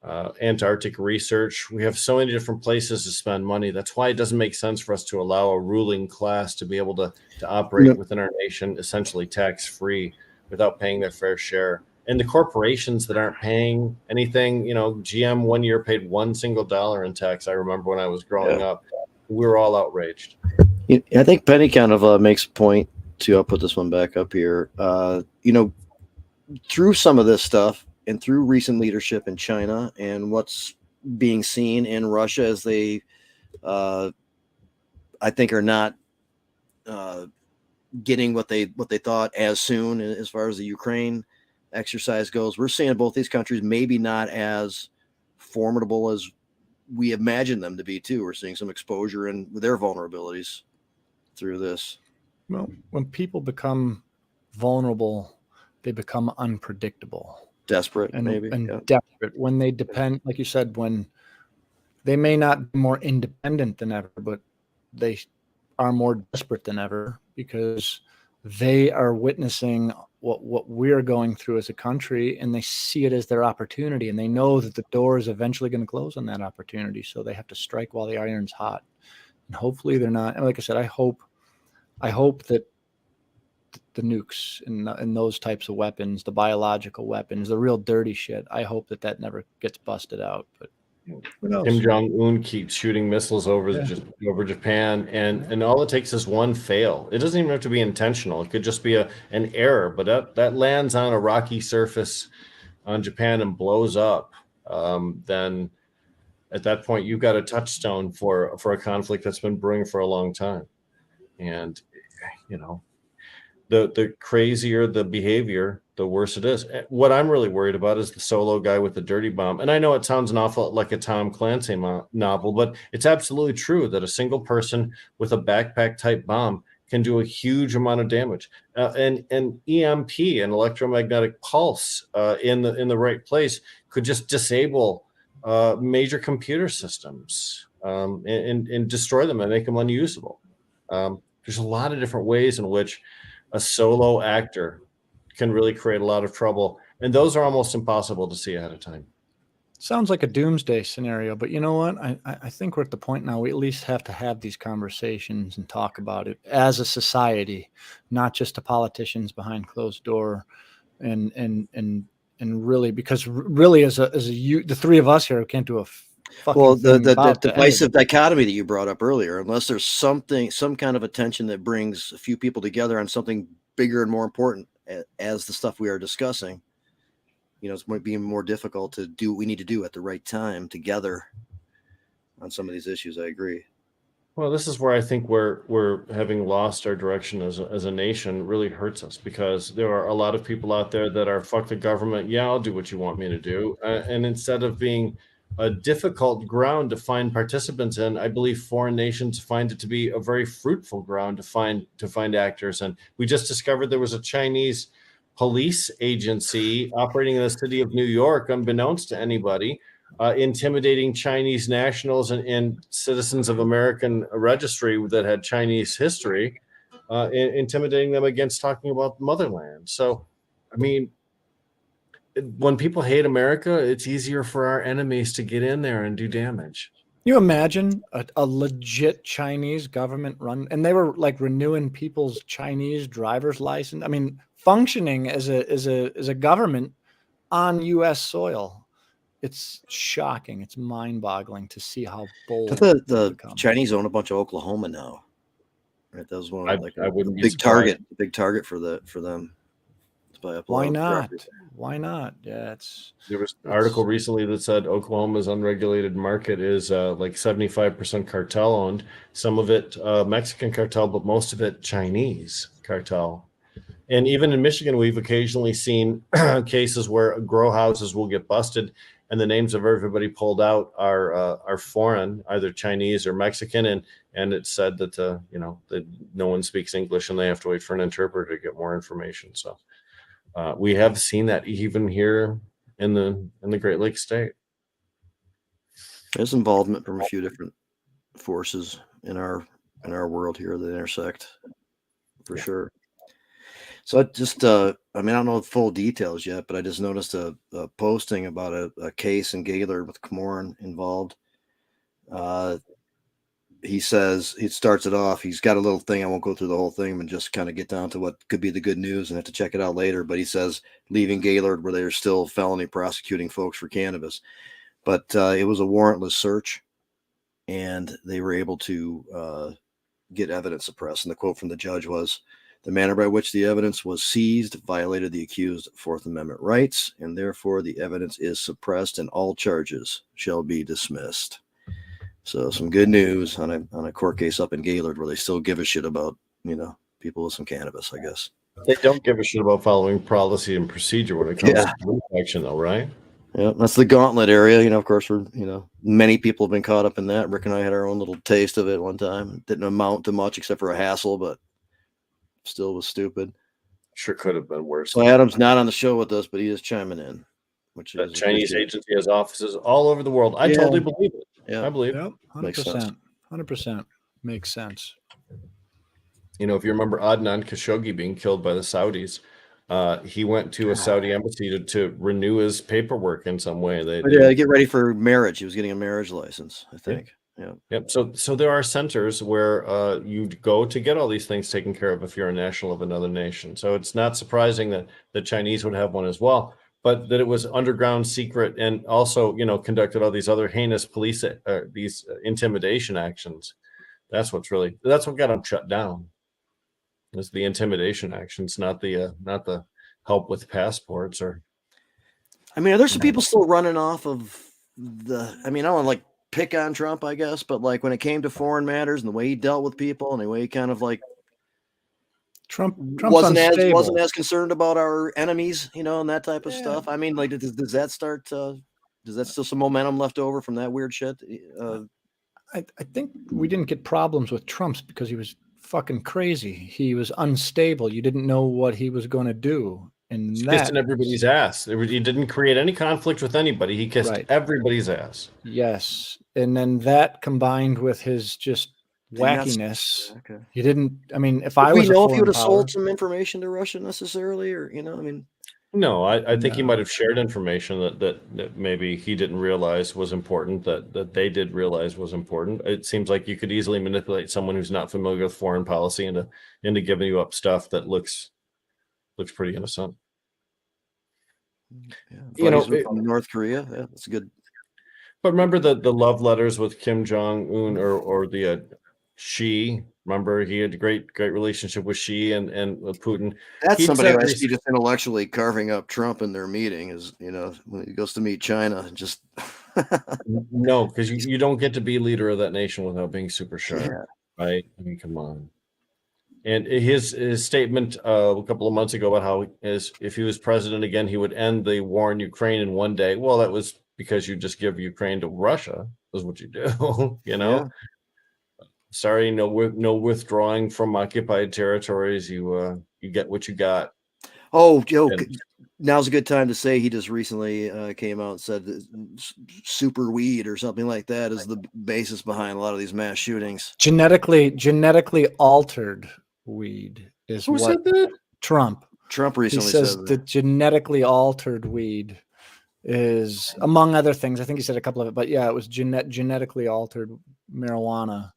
Antarctic research. We have so many different places to spend money. That's why it doesn't make sense for us to allow a ruling class to be able to operate within our nation essentially tax-free without paying their fair share. And the corporations that aren't paying anything, you know, GM 1 year paid $1 single in tax. I remember when I was growing up, we were all outraged. I think Penny kind of makes a point to, I'll put this one back up here. You know, through some of this stuff and through recent leadership in China and what's being seen in Russia, as they, I think, are not getting what they thought as soon as far as the Ukraine exercise goes. We're seeing both these countries maybe not as formidable as we imagine them to be too. We're seeing some exposure in their vulnerabilities through this. Well, when people become vulnerable, they become unpredictable, desperate, and maybe desperate. When they depend, like you said, when they may not be more independent than ever, but they are more desperate than ever because they are witnessing what we're going through as a country, and they see it as their opportunity, and they know that the door is eventually going to close on that opportunity. So they have to strike while the iron's hot, and hopefully they're not. And like I said, I hope that the nukes and those types of weapons, the biological weapons, the real dirty shit, I hope that never gets busted out. But who knows? Kim Jong-un keeps shooting missiles over Japan, and all it takes is one fail. It doesn't even have to be intentional. It could just be an error, but that lands on a rocky surface on Japan and blows up. Then at that point, you've got a touchstone for a conflict that's been brewing for a long time. And, you know, the crazier the behavior, the worse it is. What I'm really worried about is the solo guy with the dirty bomb. And I know it sounds an awful lot like a Tom Clancy novel, but it's absolutely true that a single person with a backpack type bomb can do a huge amount of damage. And EMP, an electromagnetic pulse, in the right place could just disable major computer systems and destroy them and make them unusable. There's a lot of different ways in which a solo actor can really create a lot of trouble, and those are almost impossible to see ahead of time. Sounds like a doomsday scenario, but you know what? I think we're at the point now we at least have to have these conversations and talk about it as a society, not just the politicians behind closed door, and really, because really as the three of us here can't do fucking Well, the thing about to end. divisive dichotomy that you brought up earlier, unless there's some kind of attention that brings a few people together on something bigger and more important as the stuff we are discussing, it's might be more difficult to do what we need to do at the right time together on some of these issues. I agree. Well, this is where I think we're having lost our direction as a nation really hurts us, because there are a lot of people out there that are fuck the government. Yeah, I'll do what you want me to do. And instead of being a difficult ground to find participants in, I believe foreign nations find it to be a very fruitful ground to find actors. And we just discovered there was a Chinese police agency operating in the city of New York, unbeknownst to anybody, intimidating Chinese nationals and citizens of American registry that had Chinese history, intimidating them against talking about motherland. So, I mean, when people hate America, it's easier for our enemies to get in there and do damage. You imagine a legit Chinese government run, and they were like renewing people's Chinese driver's license. I mean, functioning as a government on U.S. soil. It's shocking. It's mind-boggling to see how bold The Chinese own a bunch of Oklahoma now. Right, that was one of I wouldn't be big surprised. big target for them. Why not? Why not? Yeah, there was an article recently that said Oklahoma's unregulated market is like 75% cartel owned. Some of it Mexican cartel, but most of it Chinese cartel. And even in Michigan, we've occasionally seen cases where grow houses will get busted, and the names of everybody pulled out are foreign, either Chinese or Mexican, and it's said that that no one speaks English and they have to wait for an interpreter to get more information. So we have seen that even here in the Great Lakes state. There's involvement from a few different forces in our world here that intersect, for sure. So I just, I don't know the full details yet, but I just noticed a posting about a case in Gaylord with Camoran involved. He says, he starts it off. He's got a little thing. I won't go through the whole thing and just kind of get down to what could be the good news and have to check it out later. But he says, leaving Gaylord where they're still felony prosecuting folks for cannabis. But it was a warrantless search, and they were able to get evidence suppressed. And the quote from the judge was, "The manner by which the evidence was seized violated the accused's Fourth Amendment rights, and therefore the evidence is suppressed and all charges shall be dismissed." So some good news on a court case up in Gaylord where they still give a shit about, people with some cannabis, I guess. They don't give a shit about following policy and procedure when it comes to police action, though, right? Yeah, that's the gauntlet area. Of course, many people have been caught up in that. Rick and I had our own little taste of it one time. It didn't amount to much except for a hassle, but still was stupid. Sure could have been worse. So Adam's not on the show with us, but he is chiming in, which That is Chinese agency has offices all over the world. I totally believe it. Yeah, I believe it. Yep, 100%. 100% makes sense. If you remember Adnan Khashoggi being killed by the Saudis, he went to a Saudi embassy to renew his paperwork in some way. They get ready for marriage. He was getting a marriage license, I think. Yeah. Yep. So there are centers where you go to get all these things taken care of if you're a national of another nation. So it's not surprising that the Chinese would have one as well, but that it was underground, secret, and also conducted all these other heinous police these intimidation actions. That's what got them shut down. It's the intimidation actions, not the help with passports or. Are there some people still running off of I don't want to pick on Trump, I guess, but when it came to foreign matters and the way he dealt with people and the way he kind of Trump's wasn't unstable. as concerned about our enemies, and that type of stuff. Does that start? Does that still some momentum left over from that weird shit? I think we didn't get problems with Trump's because he was fucking crazy. He was unstable. You didn't know what he was going to do. And kissing everybody's ass. He didn't create any conflict with anybody. He kissed everybody's ass. Yes. And then that combined with his just wackiness. Okay. He didn't, if I was we know if he would have sold some information to Russia necessarily, or, No, I think he might have shared information that maybe he didn't realize was important, that they did realize was important. It seems like you could easily manipulate someone who's not familiar with foreign policy into giving you up stuff that looks pretty innocent. Yeah, from North Korea, that's good. But remember the love letters with Kim Jong Un or the Xi. Remember, he had a great relationship with Xi and with Putin. That's He'd somebody said who I see just intellectually carving up Trump in their meeting is, when he goes to meet China, just no, because you don't get to be leader of that nation without being super sharp, yeah. right? I mean, come on. And his statement a couple of months ago about how if he was president again, he would end the war in Ukraine in one day. Well, that was because you just give Ukraine to Russia. Is what you do, Yeah. Sorry, no withdrawing from occupied territories. You get what you got. Oh, Joe, And now's a good time to say he just recently came out and said that super weed or something like that is the basis behind a lot of these mass shootings. Genetically altered weed is who what said that? Trump he recently says. said that genetically altered weed is, among other things, I think he said a couple of it, but yeah, it was genetically altered marijuana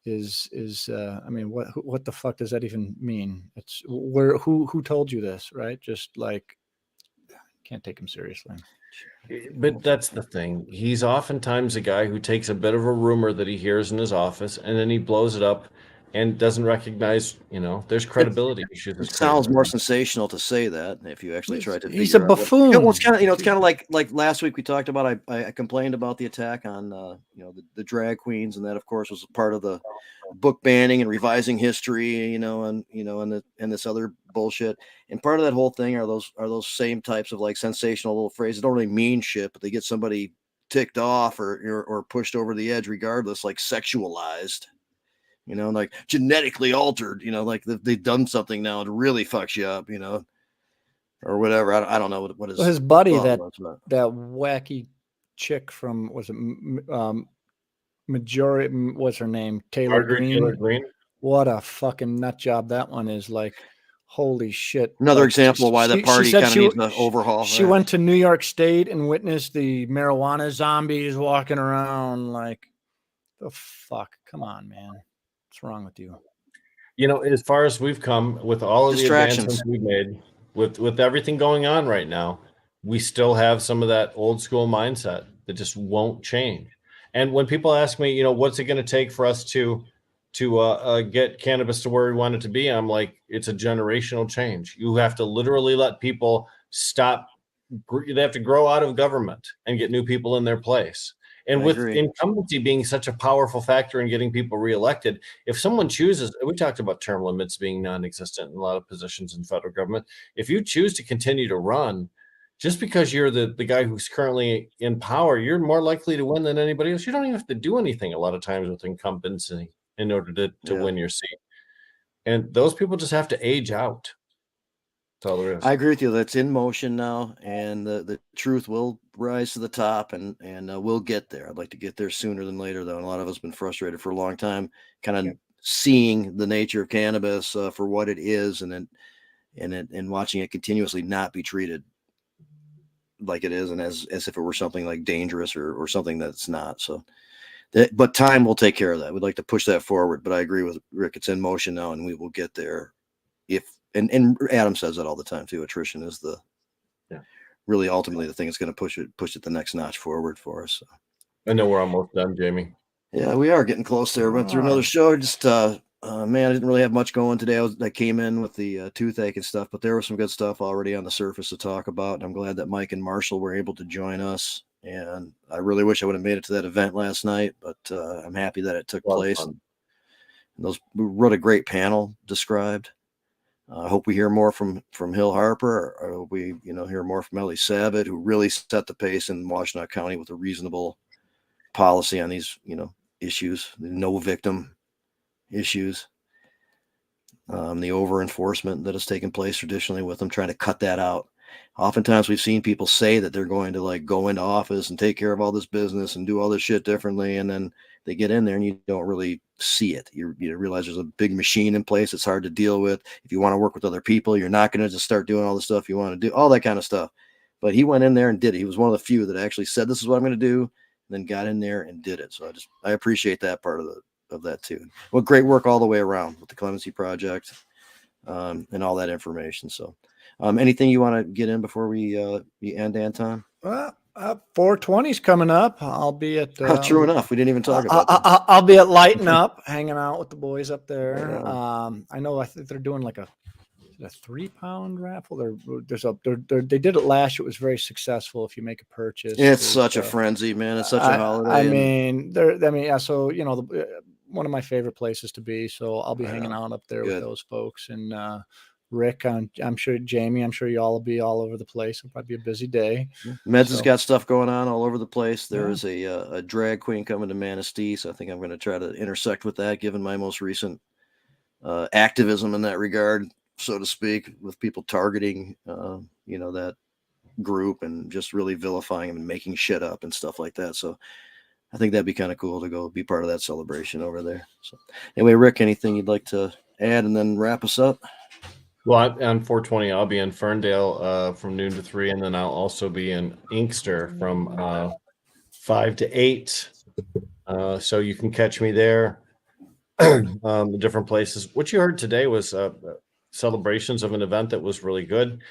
is I mean, what the fuck does that even mean? It's who told you this, right? Just like, can't take him seriously. But that's the thing. He's oftentimes a guy who takes a bit of a rumor that he hears in his office and then he blows it up and doesn't recognize, there's credibility issues. it sounds more sensational to say that if you actually try to He's a figure out buffoon. it's kind of it's kind of like last week we talked about I complained about the attack on the drag queens, and that of course was part of the book banning and revising history, and this other bullshit. And part of that whole thing are those same types of like sensational little phrases that don't really mean shit, but they get somebody ticked off or pushed over the edge regardless, like sexualized. Like genetically altered, like they've done something now to really fucks you up, or whatever. I don't know what his buddy, thought that was, but wacky chick from, was it Majority, what's her name? Taylor Green. What a fucking nut job that one is. Like, holy shit. Another Like, example of why the party kind of needs an overhaul. She went to New York State and witnessed the marijuana zombies walking around. Like, the fuck? Come on, man. What's wrong with you? As far as we've come with all of the advancements we've made, with everything going on right now, we still have some of that old school mindset that just won't change. And when people ask me, what's it going to take for us to get cannabis to where we want it to be, I'm like, it's a generational change. You have to literally let people stop. They have to grow out of government and get new people in their place. And with incumbency being such a powerful factor in getting people reelected, if someone chooses, we talked about term limits being non-existent in a lot of positions in federal government. If you choose to continue to run, just because you're the guy who's currently in power, you're more likely to win than anybody else. You don't even have to do anything a lot of times with incumbency in order to win your seat. And those people just have to age out. That's all there is. I agree with you. That's in motion now, and the truth will rise to the top, and we'll get there. I'd like to get there sooner than later, though. And a lot of us have been frustrated for a long time, kind of seeing the nature of cannabis for what it is, and watching it continuously not be treated like it is, and as if it were something like dangerous or something that's not. So, but time will take care of that. We'd like to push that forward, but I agree with Rick. It's in motion now, and we will get there. And Adam says that all the time too. Attrition is really ultimately the thing that's going to push it the next notch forward for us. So. I know we're almost done, Jamie. Yeah, we are getting close there. Went through another show. Just man, I didn't really have much going today. I came in with the toothache and stuff, but there was some good stuff already on the surface to talk about. And I'm glad that Mike and Marshall were able to join us. And I really wish I would have made it to that event last night, but I'm happy that it took place. And we wrote a great panel described. I hope we hear more from Hill Harper, or hope we hear more from Ellie Sabat, who really set the pace in Washtenaw County with a reasonable policy on these issues, the no victim issues, the over enforcement that has taken place traditionally with them, trying to cut that out. Oftentimes we've seen people say that they're going to go into office and take care of all this business and do all this shit differently, and then they get in there and you don't really see it. You realize there's a big machine in place. It's hard to deal with. If you want to work with other people, you're not going to just start doing all the stuff you want to do, all that kind of stuff. But he went in there and did it. He was one of the few that actually said, this is what I'm going to do, and then got in there and did it. So I appreciate that part of that too. Well, great work all the way around with the Clemency Project and all that information. So anything you want to get in before we end, Anton? Well, 420's coming up. I'll be at. True enough. We didn't even talk about that. I'll be at Lighten Up, hanging out with the boys up there. Right I know. I think they're doing like a 3-pound raffle. They did it last year. It was very successful. If you make a purchase, It's such a frenzy, man. It's such a holiday. I mean, yeah. So one of my favorite places to be. So I'll be hanging out up there with those folks. And Rick, I'm sure Jamie, I'm sure you all will be all over the place. It'll probably be a busy day. Meds has got stuff going on all over the place. There is a drag queen coming to Manistee, so I think I'm going to try to intersect with that, given my most recent activism in that regard, so to speak, with people targeting, that group and just really vilifying them and making shit up and stuff like that. So I think that'd be kind of cool to go be part of that celebration over there. So anyway, Rick, anything you'd like to add and then wrap us up? Well, on 420, I'll be in Ferndale from noon to 3, and then I'll also be in Inkster from 5 to 8. So you can catch me there. The different places. What you heard today was celebrations of an event that was really good.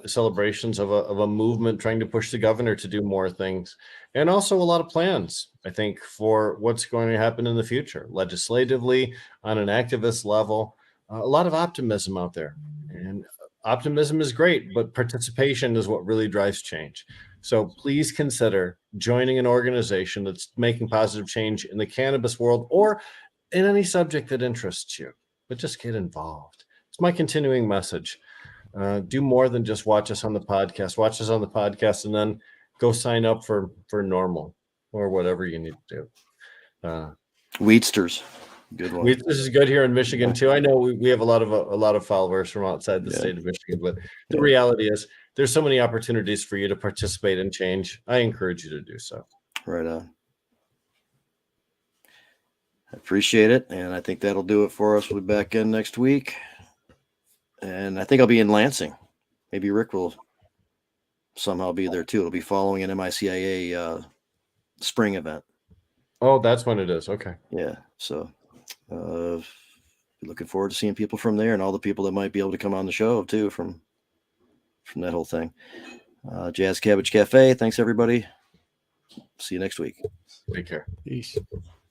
Celebrations of a movement trying to push the governor to do more things, and also a lot of plans, I think, for what's going to happen in the future, legislatively, on an activist level. A lot of optimism out there, and optimism is great, but participation is what really drives change. So please consider joining an organization that's making positive change in the cannabis world or in any subject that interests you, but just get involved. It's my continuing message. Do more than just watch us on the podcast. Watch us on the podcast and then go sign up for NORML or whatever you need to do. Wheatsters. Good one. This is good here in Michigan too. I know we have a lot of followers from outside the state of Michigan, but the reality is there's so many opportunities for you to participate in change. I encourage you to do so. Right on. I appreciate it, and I think that'll do it for us. We'll be back in next week, and I think I'll be in Lansing. Maybe Rick will somehow be there too. It'll be following an MICIA spring event. Oh, that's when it is. Okay. Yeah. So. Looking forward to seeing people from there and all the people that might be able to come on the show too from that whole thing. Jazz Cabbage Cafe. Thanks everybody. See you next week. Take care. Peace.